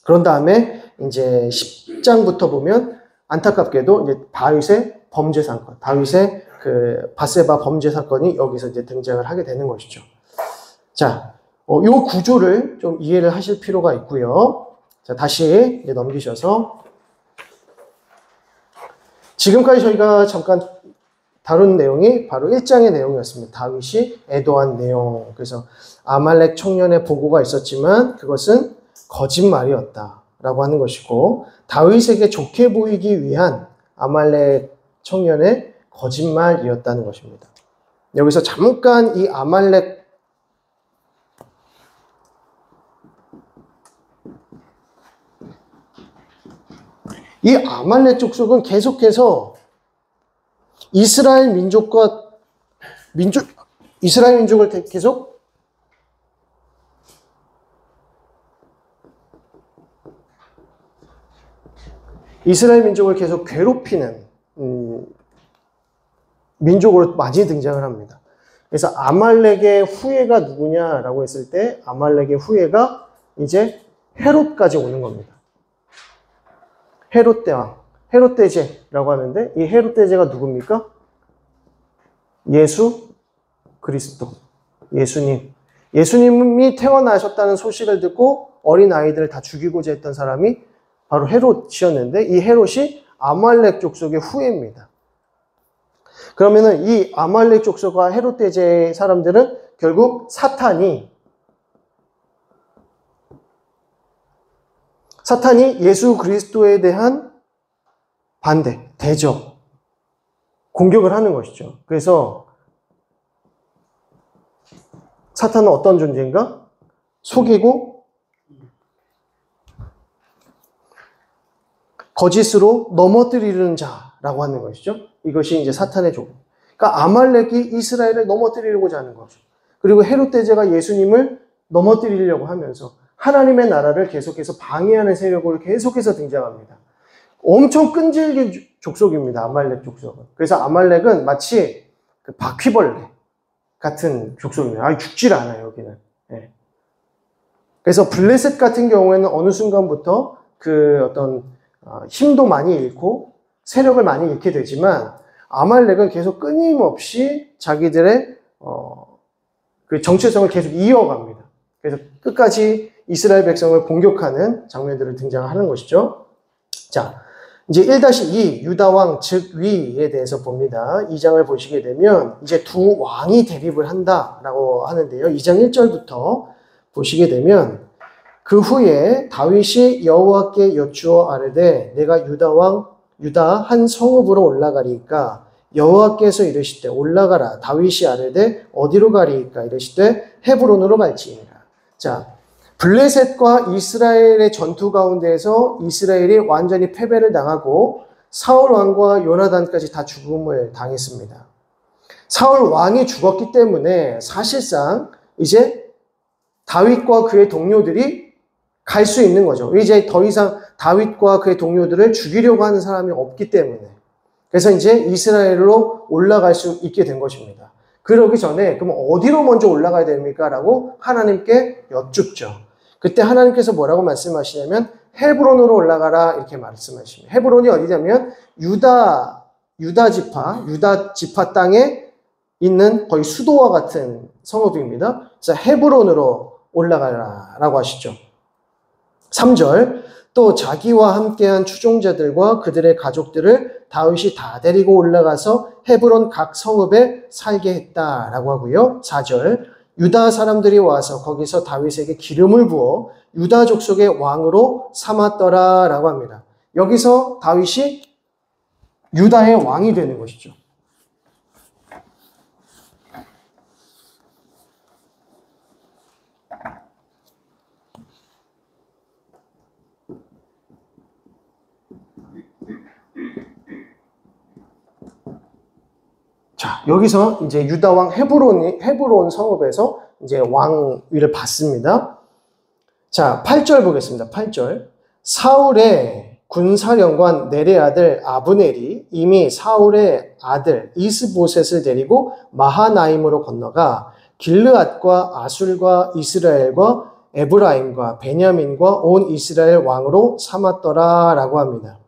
그런 다음에 이제 10장부터 보면 안타깝게도 이제 다윗의 범죄 사건, 다윗의 그 밧세바 범죄 사건이 여기서 이제 등장을 하게 되는 것이죠. 자, 요 구조를 좀 이해를 하실 필요가 있고요. 자, 다시 이제 넘기셔서 지금까지 저희가 잠깐 다룬 내용이 바로 1장의 내용이었습니다. 다윗이 애도한 내용. 그래서 아말렉 청년의 보고가 있었지만 그것은 거짓말이었다라고 하는 것이고 다윗에게 좋게 보이기 위한 아말렉 청년의 거짓말이었다는 것입니다. 여기서 잠깐 이 아말렉 족속은 계속해서 이스라엘 민족을 계속 괴롭히는 민족으로 많이 등장을 합니다. 그래서 아말렉의 후예가 누구냐라고 했을 때 아말렉의 후예가 이제 헤롯까지 오는 겁니다. 헤롯 대왕, 헤롯 대제라고 하는데 이 헤롯 대제가 누굽니까? 예수 그리스도, 예수님이 태어나셨다는 소식을 듣고 어린 아이들을 다 죽이고자 했던 사람이 바로 헤롯이었는데 이 헤롯이 아말렉 족속의 후예입니다. 그러면은 이 아말렉 족속과 헤롯 대제의 사람들은 결국 사탄이 예수 그리스도에 대한 반대, 대적, 공격을 하는 것이죠. 그래서 사탄은 어떤 존재인가? 속이고 거짓으로 넘어뜨리는 자라고 하는 것이죠. 이것이 이제 사탄의 조건. 그러니까 아말렉이 이스라엘을 넘어뜨리려고자 하는 거죠. 그리고 헤롯 대제가 예수님을 넘어뜨리려고 하면서 하나님의 나라를 계속해서 방해하는 세력으로 계속해서 등장합니다. 엄청 끈질긴 족속입니다. 아말렉 족속은. 그래서 아말렉은 마치 그 바퀴벌레 같은 족속입니다. 죽질 않아요, 여기는. 네. 그래서 블레셋 같은 경우에는 어느 순간부터 그 어떤 힘도 많이 잃고 세력을 많이 잃게 되지만 아말렉은 계속 끊임없이 자기들의 그 정체성을 계속 이어갑니다. 그래서 끝까지 이스라엘 백성을 공격하는 장면들을 등장하는 것이죠. 자, 이제 1-2 유다왕 즉 위에 대해서 봅니다. 2장을 보시게 되면 이제 두 왕이 대립을 한다라고 하는데요. 2장 1절부터 보시게 되면 그 후에 다윗이 여호와께 여쭈어 아뢰되 내가 유다 한 성읍으로 올라가리이까 여호와께서 이르시되 올라가라. 다윗이 아뢰되 어디로 가리이까 이르시되 헤브론으로 갈지니라. 자, 블레셋과 이스라엘의 전투 가운데에서 이스라엘이 완전히 패배를 당하고 사울 왕과 요나단까지 다 죽음을 당했습니다. 사울 왕이 죽었기 때문에 사실상 이제 다윗과 그의 동료들이 갈 수 있는 거죠. 이제 더 이상 다윗과 그의 동료들을 죽이려고 하는 사람이 없기 때문에. 그래서 이제 이스라엘로 올라갈 수 있게 된 것입니다. 그러기 전에 그럼 어디로 먼저 올라가야 됩니까? 라고 하나님께 여쭙죠. 그때 하나님께서 뭐라고 말씀하시냐면 헤브론으로 올라가라 이렇게 말씀하십니다. 헤브론이 어디냐면 유다 지파 땅에 있는 거의 수도와 같은 성읍입니다. 그래서 헤브론으로 올라가라라고 하시죠. 3절 또 자기와 함께한 추종자들과 그들의 가족들을 다윗이 다 데리고 올라가서 헤브론 각 성읍에 살게 했다라고 하고요. 4절 유다 사람들이 와서 거기서 다윗에게 기름을 부어 유다 족속의 왕으로 삼았더라라고 합니다. 여기서 다윗이 유다의 왕이 되는 것이죠. 자, 여기서 이제 유다 왕 헤브론 성읍에서 이제 왕위를 받습니다. 자, 8절 보겠습니다. 8절. 사울의 군사령관 넬의 아들 아브넬이 이미 사울의 아들 이스보셋을 데리고 마하나임으로 건너가 길르앗과 아술과 이스라엘과 에브라임과 베냐민과 온 이스라엘 왕으로 삼았더라라고 합니다.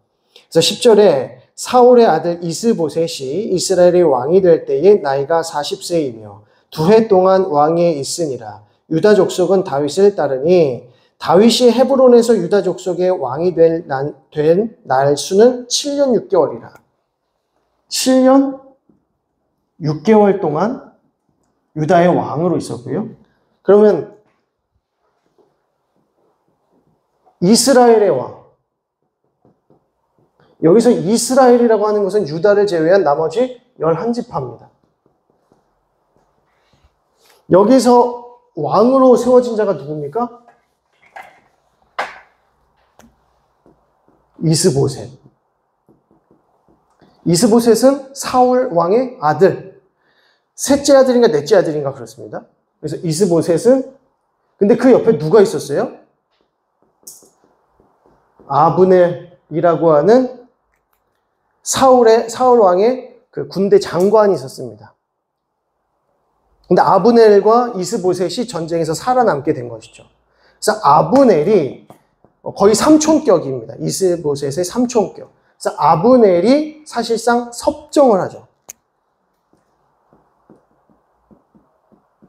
그래서 10절에 사울의 아들 이스보셋이 이스라엘의 왕이 될 때에 나이가 40세이며 2해 동안 왕위에 있으니라. 유다 족속은 다윗을 따르니 다윗이 헤브론에서 유다 족속의 왕이 된 날 수는 7년 6개월이라. 7년 6개월 동안 유다의 왕으로 있었고요. 그러면 이스라엘의 왕. 여기서 이스라엘이라고 하는 것은 유다를 제외한 나머지 11지파입니다. 여기서 왕으로 세워진 자가 누굽니까? 이스보셋. 이스보셋은 사울 왕의 아들. 셋째 아들인가 넷째 아들인가 그렇습니다. 그래서 이스보셋은 근데 그 옆에 누가 있었어요? 아브넬이라고 하는 사울 왕의 그 군대 장관이 있었습니다. 근데 아브넬과 이스보셋이 전쟁에서 살아남게 된 것이죠. 그래서 아브넬이 거의 삼촌격입니다. 이스보셋의 삼촌격. 그래서 아브넬이 사실상 섭정을 하죠.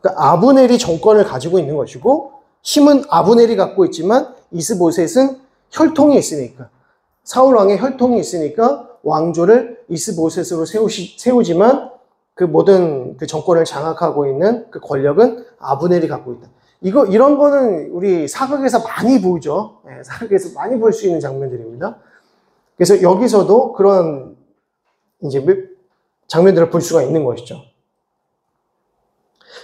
그러니까 아브넬이 정권을 가지고 있는 것이고 힘은 아브넬이 갖고 있지만 이스보셋은 혈통이 있으니까 사울 왕의 혈통이 있으니까 왕조를 이스보셋으로 세우지만 그 모든 그 정권을 장악하고 있는 그 권력은 아브넬이 갖고 있다. 이런 거는 우리 사극에서 많이 보죠. 네, 사극에서 많이 볼 수 있는 장면들입니다. 그래서 여기서도 그런 이제 장면들을 볼 수가 있는 것이죠.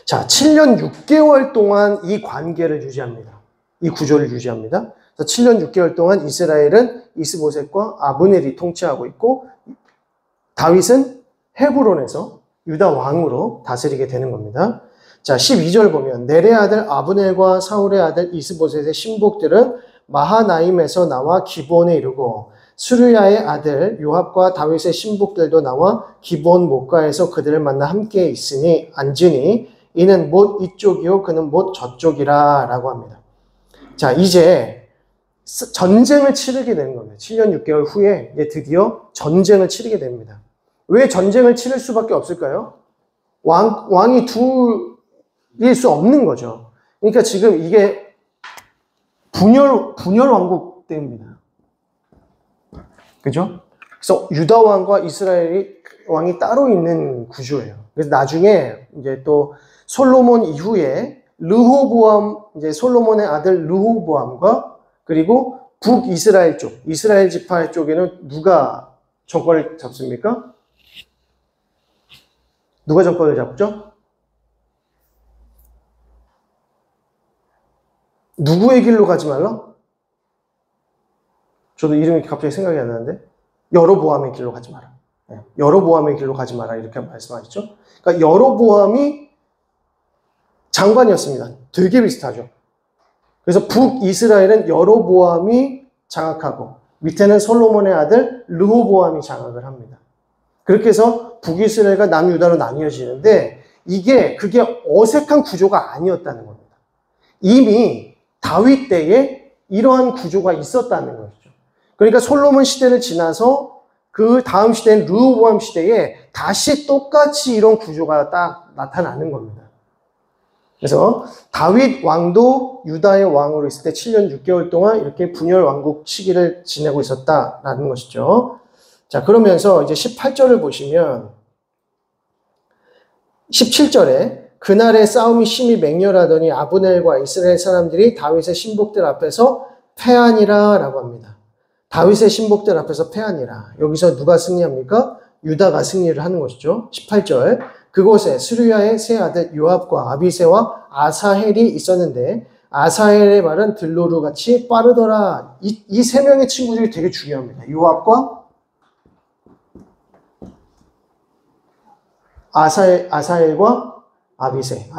자, 7년 6개월 동안 이 관계를 유지합니다. 이 구조를 유지합니다. 그래서 7년 6개월 동안 이스라엘은 이스보셋과 아브넬이 통치하고 있고 다윗은 헤브론에서 유다 왕으로 다스리게 되는 겁니다. 자, 12절 보면 넬의 아들 아브넬과 사울의 아들 이스보셋의 신복들은 마하나임에서 나와 기브온에 이르고 수르야의 아들 요압과 다윗의 신복들도 나와 기브온 목가에서 그들을 만나 함께 있으니 앉으니 이는 못 이쪽이요 그는 못 저쪽이라 라고 합니다. 자, 이제 전쟁을 치르게 되는 겁니다. 7년 6개월 후에 이제 드디어 전쟁을 치르게 됩니다. 왜 전쟁을 치를 수밖에 없을까요? 왕이 둘일 수 없는 거죠. 그러니까 지금 이게 분열 왕국 때입니다. 그죠? 그래서 유다 왕과 이스라엘 왕이 따로 있는 구조예요. 그래서 나중에 이제 또 솔로몬 이후에 르호보암, 이제 솔로몬의 아들 르호보암과 그리고 북이스라엘 쪽, 이스라엘 지파 쪽에는 누가 정권을 잡습니까? 누가 정권을 잡죠? 누구의 길로 가지 말라? 저도 이름이 갑자기 생각이 안 나는데 여로보암의 길로 가지 마라. 여로보암의 길로 가지 마라 이렇게 말씀하셨죠. 그러니까 여로보암이 장관이었습니다. 되게 비슷하죠. 그래서 북이스라엘은 여로보암이 장악하고 밑에는 솔로몬의 아들 르호보암이 장악을 합니다. 그렇게 해서 북이스라엘과 남유다로 나뉘어지는데 그게 어색한 구조가 아니었다는 겁니다. 이미 다윗 때에 이러한 구조가 있었다는 것이죠. 그러니까 솔로몬 시대를 지나서 그 다음 시대인 르호보암 시대에 다시 똑같이 이런 구조가 딱 나타나는 겁니다. 그래서 다윗 왕도 유다의 왕으로 있을 때 7년 6개월 동안 이렇게 분열 왕국 시기를 지내고 있었다라는 것이죠. 자, 그러면서 이제 18절을 보시면 17절에 그날의 싸움이 심히 맹렬하더니 아브넬과 이스라엘 사람들이 다윗의 신복들 앞에서 패하니라 라고 합니다. 다윗의 신복들 앞에서 패하니라. 여기서 누가 승리합니까? 유다가 승리를 하는 것이죠. 18절 그곳에 스루야의 세 아들 요압과 아비새와 아사헬이 있었는데 아사헬의 말은 들로루같이 빠르더라. 이 세 명의 친구들이 되게 중요합니다. 요압과 아사헬과 아비새.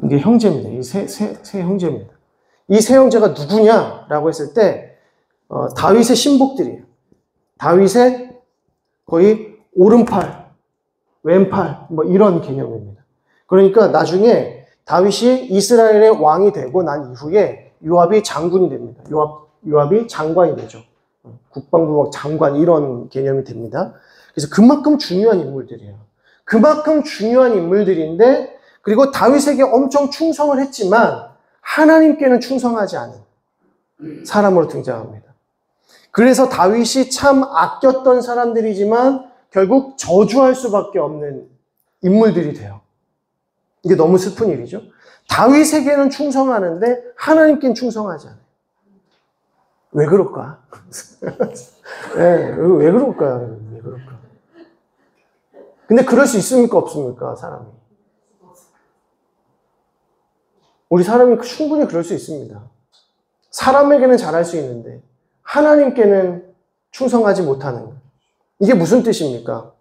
이게 형제입니다. 이 세 형제입니다. 이 세 형제가 누구냐라고 했을 때 다윗의 신복들이에요. 다윗의 거의 오른팔, 왼팔 뭐 이런 개념입니다. 그러니까 나중에 다윗이 이스라엘의 왕이 되고 난 이후에 요압이 장군이 됩니다. 요압이 장관이 되죠. 국방부 장관 이런 개념이 됩니다. 그래서 그만큼 중요한 인물들이에요. 그만큼 중요한 인물들인데 그리고 다윗에게 엄청 충성을 했지만 하나님께는 충성하지 않은 사람으로 등장합니다. 그래서 다윗이 참 아꼈던 사람들이지만 결국 저주할 수밖에 없는 인물들이 돼요. 이게 너무 슬픈 일이죠. 다윗에게는 충성하는데 하나님께는 충성하지 않아요. 왜 그럴까? 네, 왜 그럴까요? 왜 그럴까? 근데 그럴 수 있습니까? 없습니까? 사람이. 우리 사람이 충분히 그럴 수 있습니다. 사람에게는 잘할 수 있는데 하나님께는 충성하지 못하는 거예요. 이게 무슨 뜻입니까?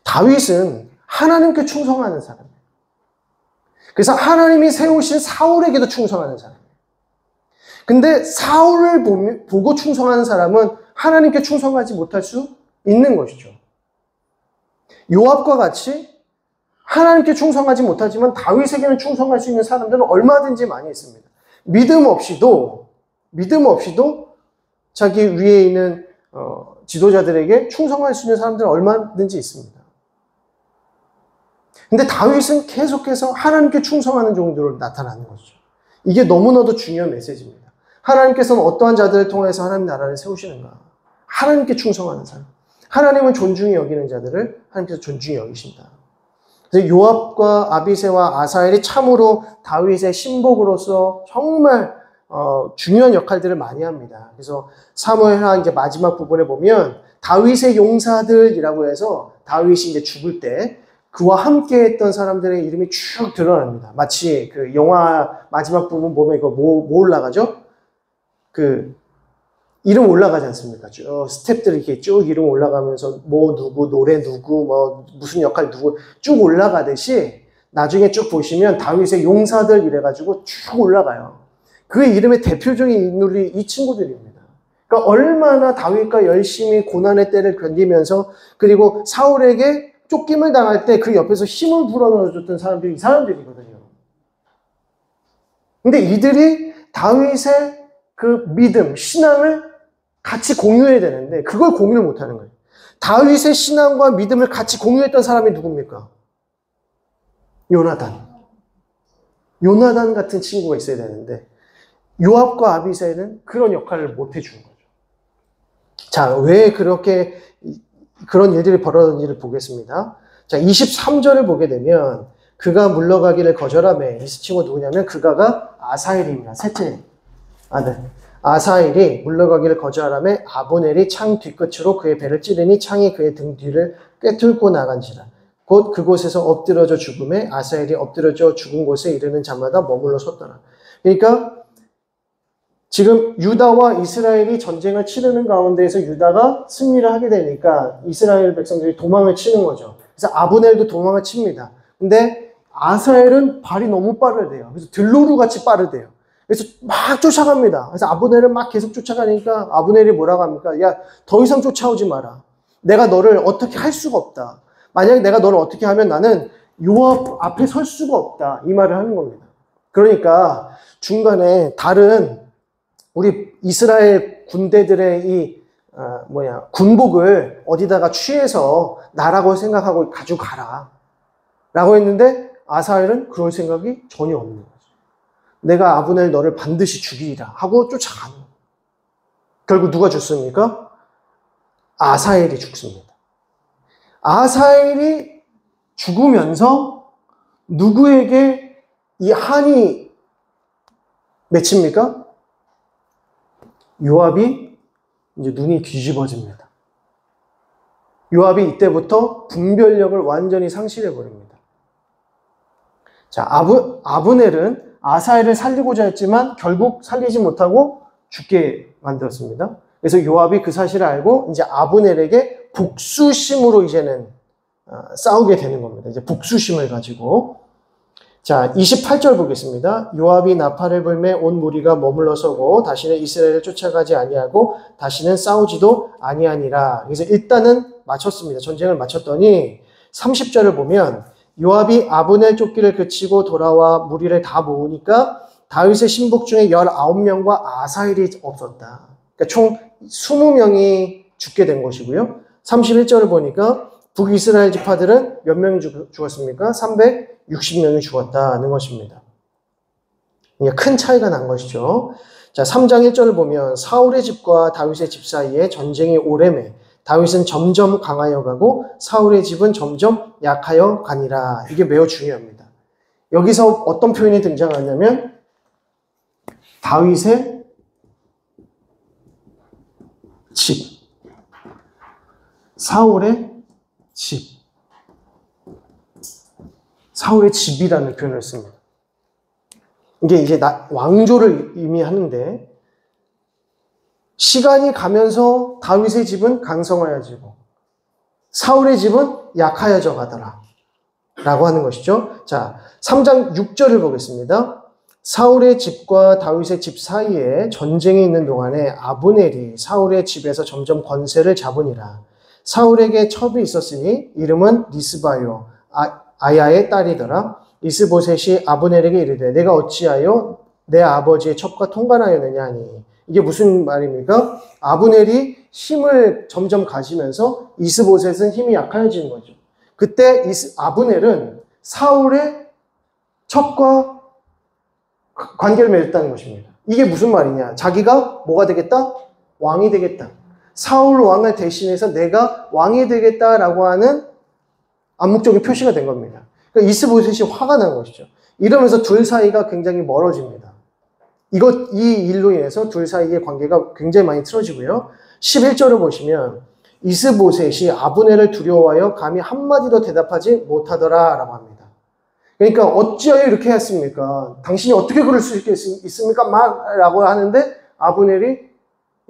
다윗은 하나님께 충성하는 사람이에요. 그래서 하나님이 세우신 사울에게도 충성하는 사람이에요. 근데 사울을 보고 충성하는 사람은 하나님께 충성하지 못할 수 있는 것이죠. 요압과 같이 하나님께 충성하지 못하지만 다윗에게는 충성할 수 있는 사람들은 얼마든지 많이 있습니다. 믿음 없이도 자기 위에 있는 지도자들에게 충성할 수 있는 사람들은 얼마든지 있습니다. 근데 다윗은 계속해서 하나님께 충성하는 정도로 나타나는 것이죠. 이게 너무나도 중요한 메시지입니다. 하나님께서는 어떠한 자들을 통해서 하나님 나라를 세우시는가? 하나님께 충성하는 사람. 하나님은 존중히 여기는 자들을 하나님께서 존중히 여기신다. 그래서 요압과 아비새와 아사엘이 참으로 다윗의 신복으로서 정말 중요한 역할들을 많이 합니다. 그래서 사무엘하 이제 마지막 부분에 보면 다윗의 용사들이라고 해서 다윗이 이제 죽을 때 그와 함께 했던 사람들의 이름이 쭉 드러납니다. 마치 그 영화 마지막 부분 보면 이거 뭐 올라가죠? 그 이름 올라가지 않습니까? 쭉 스텝들이 이렇게 쭉 이름 올라가면서 뭐 누구, 노래 누구, 뭐 무슨 역할 누구 쭉 올라가듯이 나중에 쭉 보시면 다윗의 용사들 이래가지고 쭉 올라가요. 그 이름의 대표적인 인물이 이 친구들입니다. 그러니까 얼마나 다윗과 열심히 고난의 때를 견디면서 그리고 사울에게 쫓김을 당할 때 그 옆에서 힘을 불어넣어줬던 사람들이 이 사람들이거든요. 근데 이들이 다윗의 그 믿음, 신앙을 같이 공유해야 되는데 그걸 공유를 못하는 거예요. 다윗의 신앙과 믿음을 같이 공유했던 사람이 누굽니까? 요나단 같은 친구가 있어야 되는데 요압과 아비새는 그런 역할을 못 해준 거죠. 자, 왜 그렇게 그런 일들이 벌어졌는지를 보겠습니다. 자, 23절을 보게 되면 그가 물러가기를 거절하며 이 친구가 누구냐면 그가가 아사엘입니다. 셋째 아들. 아사엘이 물러가기를 거절하며 아브넬이 창 뒤끝으로 그의 배를 찌르니 창이 그의 등 뒤를 꿰뚫고 나간지라. 곧 그곳에서 엎드러져 죽음에 아사엘이 엎드러져 죽은 곳에 이르는 자마다 머물러 섰더라. 그러니까 지금 유다와 이스라엘이 전쟁을 치르는 가운데에서 유다가 승리를 하게 되니까 이스라엘 백성들이 도망을 치는 거죠. 그래서 아브넬도 도망을 칩니다. 근데 아사엘은 발이 너무 빠르대요. 그래서 들로루같이 빠르대요. 그래서 막 쫓아갑니다. 그래서 아브넬은 막 계속 쫓아가니까 아브넬이 뭐라고 합니까? 야, 더 이상 쫓아오지 마라. 내가 너를 어떻게 할 수가 없다. 만약에 내가 너를 어떻게 하면 나는 요압 앞에 설 수가 없다. 이 말을 하는 겁니다. 그러니까 중간에 다른 우리 이스라엘 군대들의 이 군복을 어디다가 취해서 나라고 생각하고 가져가라 라고 했는데 아사엘은 그럴 생각이 전혀 없는 거죠. 내가 아브넬 너를 반드시 죽이리라 하고 쫓아가는 거예요. 결국 누가 죽습니까? 아사엘이 죽습니다. 아사엘이 죽으면서 누구에게 이 한이 맺힙니까? 요압이 이제 눈이 뒤집어집니다. 요압이 이때부터 분별력을 완전히 상실해 버립니다. 자, 아브넬은 아사엘을 살리고자 했지만 결국 살리지 못하고 죽게 만들었습니다. 그래서 요압이 그 사실을 알고 이제 아브넬에게 복수심으로 이제는 싸우게 되는 겁니다. 이제 복수심을 가지고. 자, 28절 보겠습니다. 요압이 나팔을 불매 온 무리가 머물러 서고 다시는 이스라엘을 쫓아가지 아니하고 다시는 싸우지도 아니하니라. 그래서 일단은 마쳤습니다. 전쟁을 마쳤더니 30절을 보면 요압이 아브넬 쫓기를 그치고 돌아와 무리를 다 모으니까 다윗의 신복 중에 19명과 아사엘이 없었다. 그러니까 총 20명이 죽게 된 것이고요. 31절을 보니까 북이스라엘 지파들은 몇 명이 죽었습니까? 360명이 죽었다는 것입니다. 큰 차이가 난 것이죠. 자, 3장 1절을 보면 사울의 집과 다윗의 집 사이에 전쟁이 오래매 다윗은 점점 강하여 가고 사울의 집은 점점 약하여 가니라. 이게 매우 중요합니다. 여기서 어떤 표현이 등장하냐면 다윗의 집, 사울의 집. 사울의 집이라는 표현을 씁니다. 이게 이제 왕조를 의미하는데 시간이 가면서 다윗의 집은 강성하여지고 사울의 집은 약하여져 가더라 라고 하는 것이죠. 자, 3장 6절을 보겠습니다. 사울의 집과 다윗의 집 사이에 전쟁이 있는 동안에 아브넬이 사울의 집에서 점점 권세를 잡으니라. 사울에게 첩이 있었으니 이름은 리스바요 아야의 딸이더라. 이스보셋이 아브넬에게 이르되 내가 어찌하여 내 아버지의 첩과 통관하였느냐 하니 이게 무슨 말입니까? 아브넬이 힘을 점점 가지면서 이스보셋은 힘이 약해지는 거죠. 그때 아브넬은 사울의 첩과 관계를 맺었다는 것입니다. 이게 무슨 말이냐? 자기가 뭐가 되겠다? 왕이 되겠다. 사울 왕을 대신해서 내가 왕이 되겠다라고 하는 암묵적인 표시가 된 겁니다. 그러니까 이스보셋이 화가 난 것이죠. 이러면서 둘 사이가 굉장히 멀어집니다. 이 일로 인해서 둘 사이의 관계가 굉장히 많이 틀어지고요. 11절을 보시면 이스보셋이 아브넬을 두려워하여 감히 한마디도 대답하지 못하더라 라고 합니다. 그러니까 어찌하여 이렇게 했습니까? 당신이 어떻게 그럴 수 있습니까? 라고 하는데 아브넬이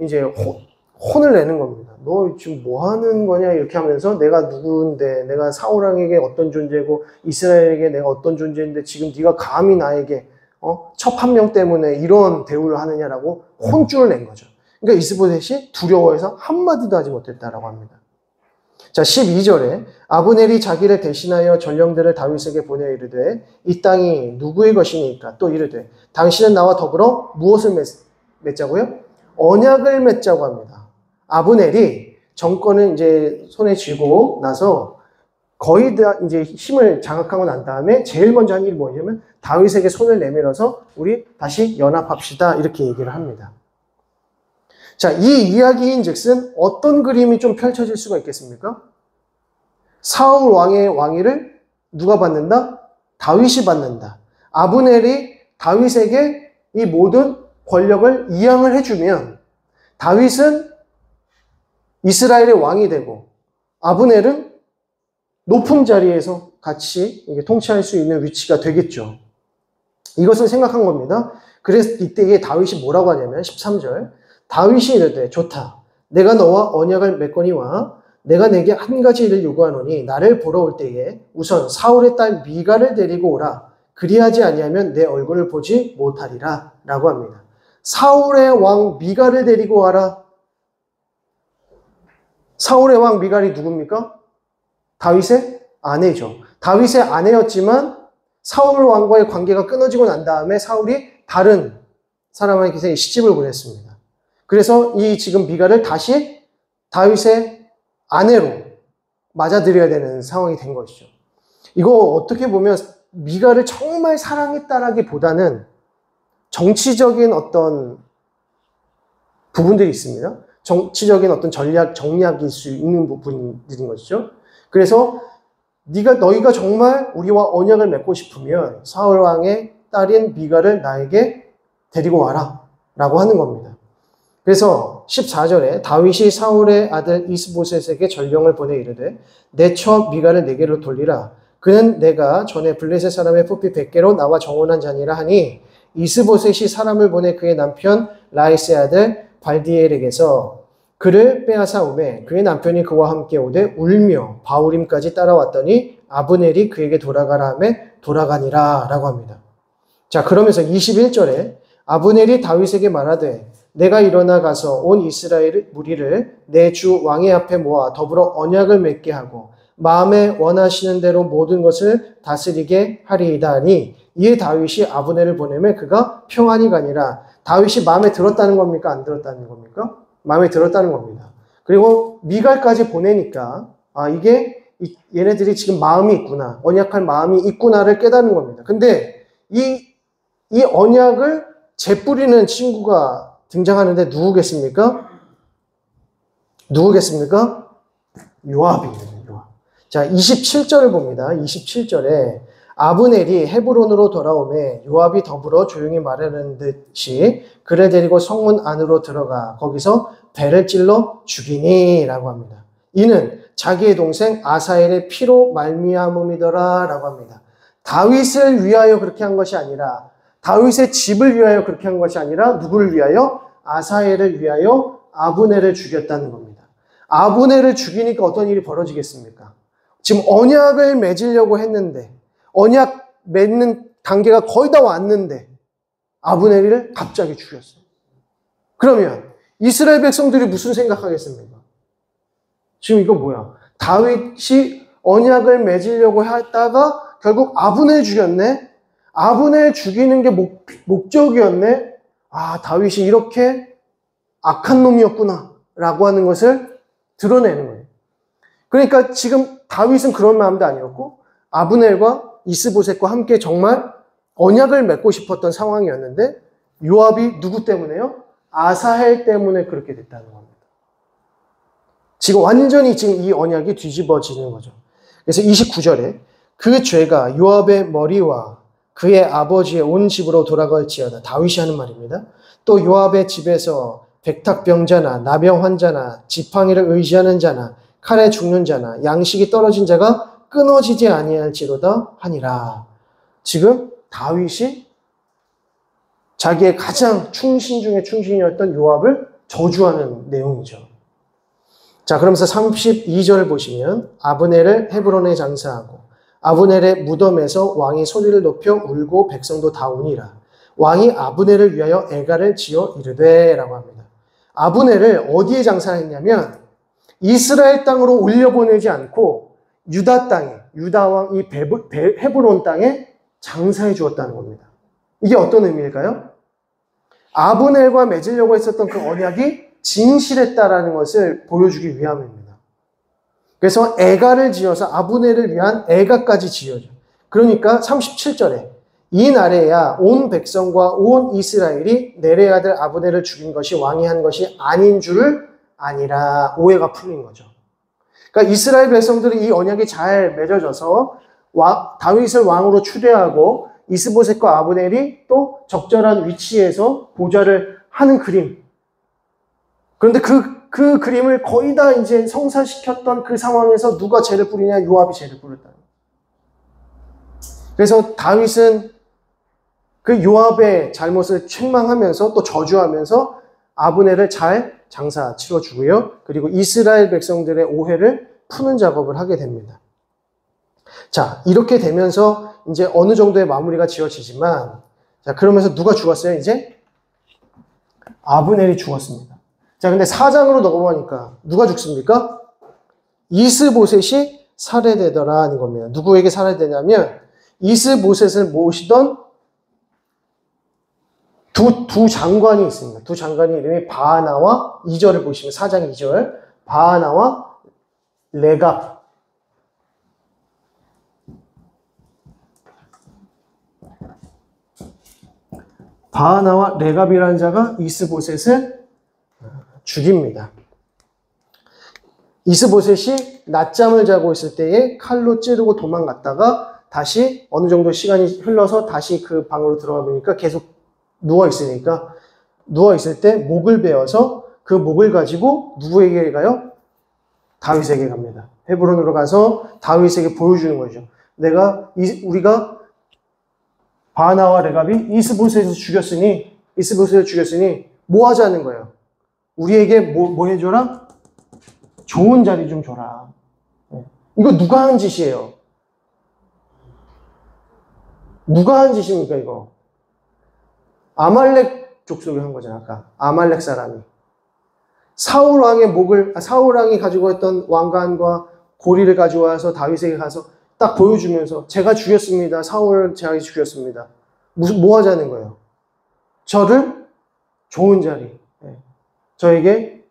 이제 혼을 내는 겁니다. 너 지금 뭐 하는 거냐? 이렇게 하면서 내가 누구인데, 내가 사울왕에게 어떤 존재고 이스라엘에게 내가 어떤 존재인데 지금 네가 감히 나에게 첩 한 명 때문에 이런 대우를 하느냐라고 혼쭐을 낸 거죠. 그러니까 이스보셋이 두려워해서 한마디도 하지 못했다라고 합니다. 자, 12절에 아브넬이 자기를 대신하여 전령들을 다윗에게 보내 이르되 이 땅이 누구의 것이니까 또 이르되 당신은 나와 더불어 무엇을 맺자고요? 언약을 맺자고 합니다. 아브넬이 정권을 이제 손에 쥐고 나서 거의 다 이제 힘을 장악하고 난 다음에 제일 먼저 한 일이 뭐냐면 다윗에게 손을 내밀어서 우리 다시 연합합시다 이렇게 얘기를 합니다. 자, 이 이야기인 즉슨 어떤 그림이 좀 펼쳐질 수가 있겠습니까? 사울 왕의 왕위를 누가 받는다? 다윗이 받는다. 아브넬이 다윗에게 이 모든 권력을 이양을 해주면 다윗은 이스라엘의 왕이 되고 아브넬은 높은 자리에서 같이 통치할 수 있는 위치가 되겠죠. 이것을 생각한 겁니다. 그래서 이때에 다윗이 뭐라고 하냐면 13절 다윗이 이르되 좋다. 내가 너와 언약을 맺거니와 내가 내게 한 가지 일을 요구하노니 나를 보러 올 때에 우선 사울의 딸 미갈을 데리고 오라. 그리하지 아니하면 내 얼굴을 보지 못하리라 라고 합니다. 사울의 왕 미갈을 데리고 와라. 사울의 왕 미갈이 누굽니까? 다윗의 아내죠. 다윗의 아내였지만 사울 왕과의 관계가 끊어지고 난 다음에 사울이 다른 사람에게 시집을 보냈습니다. 그래서 이 지금 미갈을 다시 다윗의 아내로 맞아들여야 되는 상황이 된 것이죠. 이거 어떻게 보면 미갈을 정말 사랑했다라기보다는 정치적인 어떤 부분들이 있습니다. 정치적인 어떤 정략일 수 있는 부분들인 것이죠. 그래서 너희가 정말 우리와 언약을 맺고 싶으면 사울 왕의 딸인 미갈을 나에게 데리고 와라 라고 하는 겁니다. 그래서 14절에 다윗이 사울의 아들 이스보셋에게 전령을 보내 이르되 내 첩 미갈을 내게로 돌리라. 그는 내가 전에 블레셋 사람의 부피 100개로 나와 정혼한 자니라 하니 이스보셋이 사람을 보내 그의 남편 라이스의 아들 발디엘에게서 그를 빼앗아 오매 그의 남편이 그와 함께 오되 울며 바울임까지 따라왔더니 아브넬이 그에게 돌아가라 하매 돌아가니라 라고 합니다. 자, 그러면서 21절에 아브넬이 다윗에게 말하되 내가 일어나 가서 온 이스라엘 무리를 내 주 왕의 앞에 모아 더불어 언약을 맺게 하고 마음에 원하시는 대로 모든 것을 다스리게 하리이다 하니 이에 다윗이 아브넬을 보내매 그가 평안히 가니라. 다윗이 마음에 들었다는 겁니까? 안 들었다는 겁니까? 마음에 들었다는 겁니다. 그리고 미갈까지 보내니까 이게 얘네들이 지금 마음이 있구나. 언약할 마음이 있구나를 깨닫는 겁니다. 근데 이 언약을 재뿌리는 친구가 등장하는데 누구겠습니까? 요압입니다. 요압. 자, 27절을 봅니다. 27절에 아브넬이 헤브론으로 돌아오매 요압이 더불어 조용히 말하는 듯이 그를 데리고 성문 안으로 들어가 거기서 배를 찔러 죽이니 라고 합니다. 이는 자기의 동생 아사엘의 피로 말미암음이더라 라고 합니다. 다윗을 위하여 그렇게 한 것이 아니라, 다윗의 집을 위하여 그렇게 한 것이 아니라 누구를 위하여? 아사엘을 위하여 아브넬을 죽였다는 겁니다. 아브넬을 죽이니까 어떤 일이 벌어지겠습니까? 지금 언약을 맺으려고 했는데, 언약 맺는 단계가 거의 다 왔는데 아브넬을 갑자기 죽였어요. 그러면 이스라엘 백성들이 무슨 생각하겠습니까? 지금 이거 뭐야? 다윗이 언약을 맺으려고 했다가 결국 아브넬 죽였네? 아브넬 죽이는 게 목적이었네? 아, 다윗이 이렇게 악한 놈이었구나 라고 하는 것을 드러내는 거예요. 그러니까 지금 다윗은 그런 마음도 아니었고 아브넬과 이스보셋과 함께 정말 언약을 맺고 싶었던 상황이었는데 요압이 누구 때문에요? 아사헬 때문에 그렇게 됐다는 겁니다. 지금 완전히 지금 이 언약이 뒤집어지는 거죠. 그래서 29절에 그 죄가 요압의 머리와 그의 아버지의 온 집으로 돌아갈지어다. 다윗이 하는 말입니다. 또 요압의 집에서 백탁병자나 나병 환자나 지팡이를 의지하는 자나 칼에 죽는 자나 양식이 떨어진 자가 끊어지지 아니할지로다 하니라. 지금 다윗이 자기의 가장 충신 중에 충신이었던 요압을 저주하는 내용이죠. 자, 그러면서 32절을 보시면 아브넬을 헤브론에 장사하고 아브넬의 무덤에서 왕이 소리를 높여 울고 백성도 다 우니라. 왕이 아브넬을 위하여 애가를 지어 이르되 라고 합니다. 아브넬을 어디에 장사했냐면 이스라엘 땅으로 올려보내지 않고 유다 땅에, 유다 왕 이 헤브론 땅에 장사해 주었다는 겁니다. 이게 어떤 의미일까요? 아브넬과 맺으려고 했었던 그 언약이 진실했다라는 것을 보여주기 위함입니다. 그래서 애가를 지어서 아브넬을 위한 애가까지 지어줘. 그러니까 37절에 이 날에야 온 백성과 온 이스라엘이 내레 아들 아브넬을 죽인 것이 왕이 한 것이 아닌 줄을 아니라 오해가 풀린 거죠. 그러니까 이스라엘 백성들이 이 언약이 잘 맺어져서 다윗을 왕으로 추대하고 이스보셋과 아브넬이 또 적절한 위치에서 보좌를 하는 그림. 그런데 그 그림을 거의 다 이제 성사시켰던 그 상황에서 누가 죄를 뿌리냐? 요압이 죄를 뿌렸다. 그래서 다윗은 그 요압의 잘못을 책망하면서 또 저주하면서 아브넬을 잘 장사 치러주고요. 그리고 이스라엘 백성들의 오해를 푸는 작업을 하게 됩니다. 자, 이렇게 되면서 이제 어느 정도의 마무리가 지어지지만, 자, 그러면서 누가 죽었어요, 이제? 아브넬이 죽었습니다. 자, 근데 4장으로 넘어가니까 누가 죽습니까? 이스보셋이 살해되더라는 겁니다. 누구에게 살해되냐면, 이스보셋을 모시던 두 장관이 있습니다. 두 장관이 이름이 바하나와 2절을 보시면 4장 2절 바하나와 레갑. 바하나와 레갑이라는 자가 이스보셋을 죽입니다. 이스보셋이 낮잠을 자고 있을 때에 칼로 찌르고 도망갔다가 다시 어느 정도 시간이 흘러서 다시 그 방으로 들어가 보니까 계속 누워있으니까 누워있을 때 목을 베어서 그 목을 가지고 누구에게 가요? 다윗에게 갑니다. 헤브론으로 가서 다윗에게 보여주는 거죠. 우리가 바하나와 레갑이 이스보셋을 죽였으니 뭐 하자는 거예요? 우리에게 뭐 해줘라? 좋은 자리 좀 줘라. 이거 누가 한 짓이에요? 누가 한 짓입니까, 이거? 아말렉 족속이 한 거잖아, 아까. 아말렉 사람이. 사울 왕이 가지고 있던 왕관과 고리를 가져와서 다윗에게 가서 딱 보여주면서 제가 죽였습니다. 사울 제가 죽였습니다. 뭐 하자는 거예요? 저를 좋은 자리, 저에게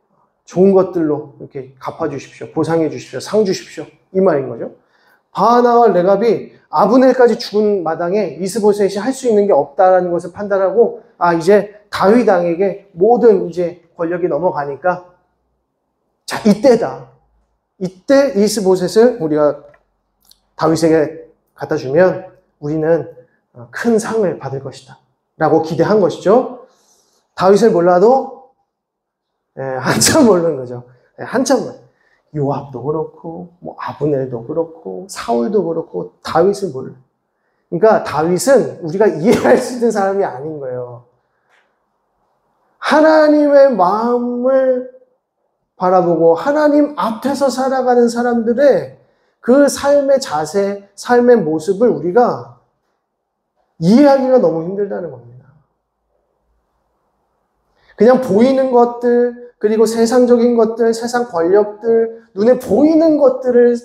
좋은 것들로 이렇게 갚아주십시오. 보상해 주십시오. 상 주십시오. 이 말인 거죠. 바하나와 레갑이 아브넬까지 죽은 마당에 이스보셋이 할 수 있는 게 없다라는 것을 판단하고, 이제 다윗 왕에게 모든 이제 권력이 넘어가니까, 자, 이때다. 이때 이스보셋을 우리가 다윗에게 갖다 주면 우리는 큰 상을 받을 것이다. 라고 기대한 것이죠. 다윗을 몰라도, 한참 모르는 거죠. 한참. 요압도 그렇고, 아브넬도 그렇고, 사울도 그렇고, 다윗을 몰라. 그러니까 다윗은 우리가 이해할 수 있는 사람이 아닌 거예요. 하나님의 마음을 바라보고 하나님 앞에서 살아가는 사람들의 그 삶의 자세, 삶의 모습을 우리가 이해하기가 너무 힘들다는 겁니다. 그냥 보이는 것들, 그리고 세상적인 것들, 세상 권력들, 눈에 보이는 것들을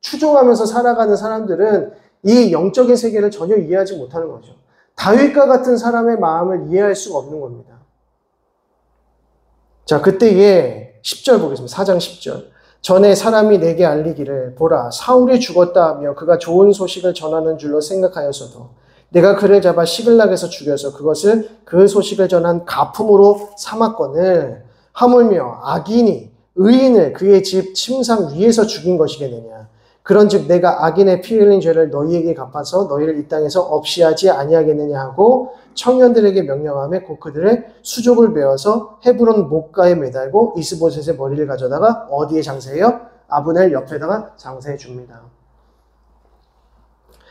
추종하면서 살아가는 사람들은 이 영적인 세계를 전혀 이해하지 못하는 거죠. 다윗과 같은 사람의 마음을 이해할 수가 없는 겁니다. 자, 그때에 10절 보겠습니다. 4장 10절. 전에 사람이 내게 알리기를 보라 사울이 죽었다 하며 그가 좋은 소식을 전하는 줄로 생각하였어도 내가 그를 잡아 시글락에서 죽여서 그것을 그 소식을 전한 가품으로 삼았거늘 하물며 악인이 의인을 그의 집 침상 위에서 죽인 것이겠느냐. 그런즉 내가 악인의 피 흘린 죄를 너희에게 갚아서 너희를 이 땅에서 없이 하지 아니하겠느냐 하고 청년들에게 명령하며 곧 그들의 수족을 베어서 헤브론 목가에 매달고 이스보셋의 머리를 가져다가 어디에 장사해요? 아브넬 옆에다가 장사해 줍니다.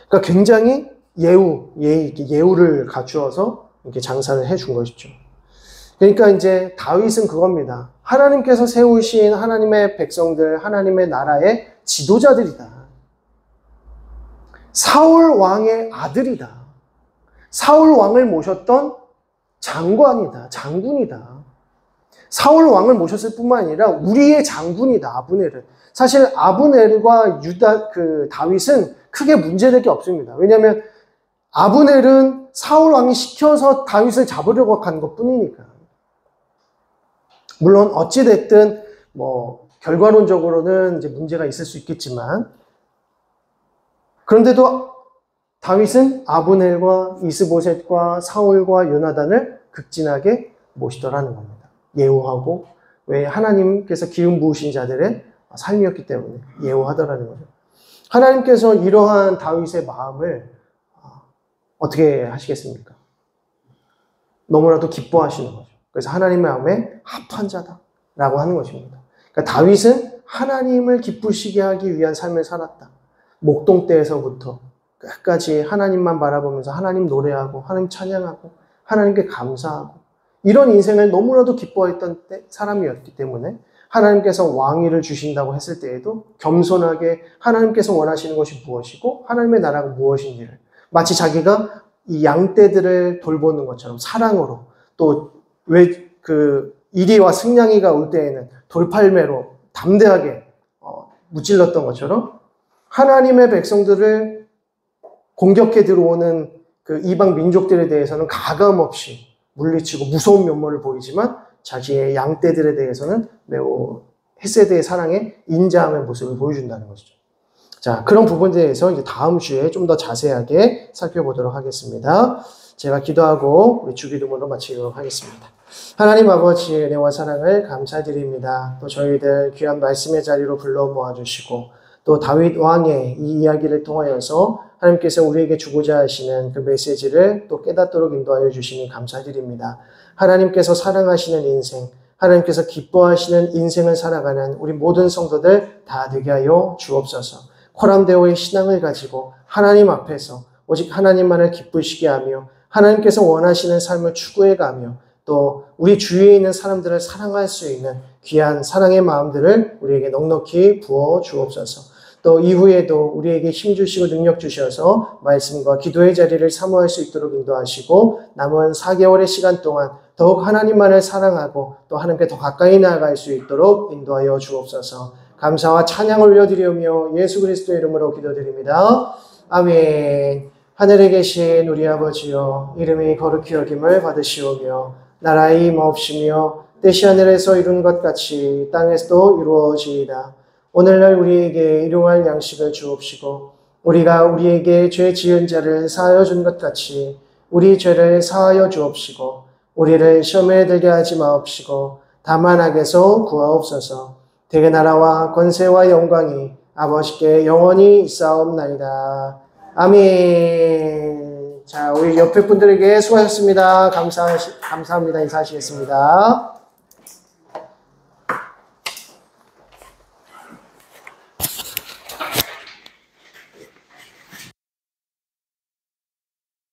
그러니까 굉장히 예우를 갖추어서 이렇게 장사를 해 준 것이죠. 그러니까 이제 다윗은 그겁니다. 하나님께서 세우신 하나님의 백성들, 하나님의 나라의 지도자들이다. 사울 왕의 아들이다. 사울 왕을 모셨던 장관이다. 장군이다. 사울 왕을 모셨을 뿐만 아니라 우리의 장군이다. 아브넬은. 사실 아브넬과 다윗은 크게 문제될 게 없습니다. 왜냐하면 아브넬은 사울 왕이 시켜서 다윗을 잡으려고 간 것 뿐이니까. 물론 어찌됐든 결과론적으로는 이제 문제가 있을 수 있겠지만 그런데도 다윗은 아브넬과 이스보셋과 사울과 요나단을 극진하게 모시더라는 겁니다. 예우하고 왜 하나님께서 기름 부으신 자들의 삶이었기 때문에 예우하더라는 거죠. 하나님께서 이러한 다윗의 마음을 어떻게 하시겠습니까? 너무나도 기뻐하시는 거죠. 그래서 하나님의 마음에 합한 자다라고 하는 것입니다. 그러니까 다윗은 하나님을 기쁘시게 하기 위한 삶을 살았다. 목동 때에서부터 끝까지 하나님만 바라보면서 하나님 노래하고 하나님 찬양하고 하나님께 감사하고 이런 인생을 너무나도 기뻐했던 사람이었기 때문에 하나님께서 왕위를 주신다고 했을 때에도 겸손하게 하나님께서 원하시는 것이 무엇이고 하나님의 나라가 무엇인지를 마치 자기가 이 양떼들을 돌보는 것처럼 사랑으로 또 왜 이리와 승냥이가 올 때에는 돌팔매로 담대하게 무찔렀던 것처럼 하나님의 백성들을 공격해 들어오는 그 이방 민족들에 대해서는 가감없이 물리치고 무서운 면모를 보이지만 자기의 양떼들에 대해서는 매우 헤세드의 사랑에 인자함의 모습을 보여준다는 것이죠. 자, 그런 부분에 대해서 이제 다음 주에 좀 더 자세하게 살펴보도록 하겠습니다. 제가 기도하고 우리 주기도문으로 마치도록 하겠습니다. 하나님 아버지 은혜와 사랑을 감사드립니다. 또 저희들 귀한 말씀의 자리로 불러 모아주시고 또 다윗 왕의 이 이야기를 통하여서 하나님께서 우리에게 주고자 하시는 그 메시지를 또 깨닫도록 인도하여 주시니 감사드립니다. 하나님께서 사랑하시는 인생, 하나님께서 기뻐하시는 인생을 살아가는 우리 모든 성도들 다 되게 하여 주옵소서. 코람데오의 신앙을 가지고 하나님 앞에서 오직 하나님만을 기쁘시게 하며 하나님께서 원하시는 삶을 추구해가며 또 우리 주위에 있는 사람들을 사랑할 수 있는 귀한 사랑의 마음들을 우리에게 넉넉히 부어 주옵소서. 또 이후에도 우리에게 힘 주시고 능력 주셔서 말씀과 기도의 자리를 사모할 수 있도록 인도하시고 남은 4개월의 시간 동안 더욱 하나님만을 사랑하고 또 하나님께 더 가까이 나아갈 수 있도록 인도하여 주옵소서. 감사와 찬양을 올려드리며 예수 그리스도의 이름으로 기도드립니다. 아멘. 하늘에 계신 우리 아버지여, 이름이 거룩히 여김을 받으시오며 나라의 임하옵시며 뜻이 하늘에서 이룬 것 같이 땅에서도 이루어지이다. 오늘날 우리에게 일용할 양식을 주옵시고 우리가 우리에게 죄 지은 자를 사하여 준 것 같이 우리 죄를 사하여 주옵시고 우리를 시험에 들게 하지 마옵시고 다만 악에서 구하옵소서. 대개 나라와 권세와 영광이 아버지께 영원히 있사옵나이다. 아멘. 자, 우리 옆에 분들에게 수고하셨습니다. 감사합니다. 인사하시겠습니다.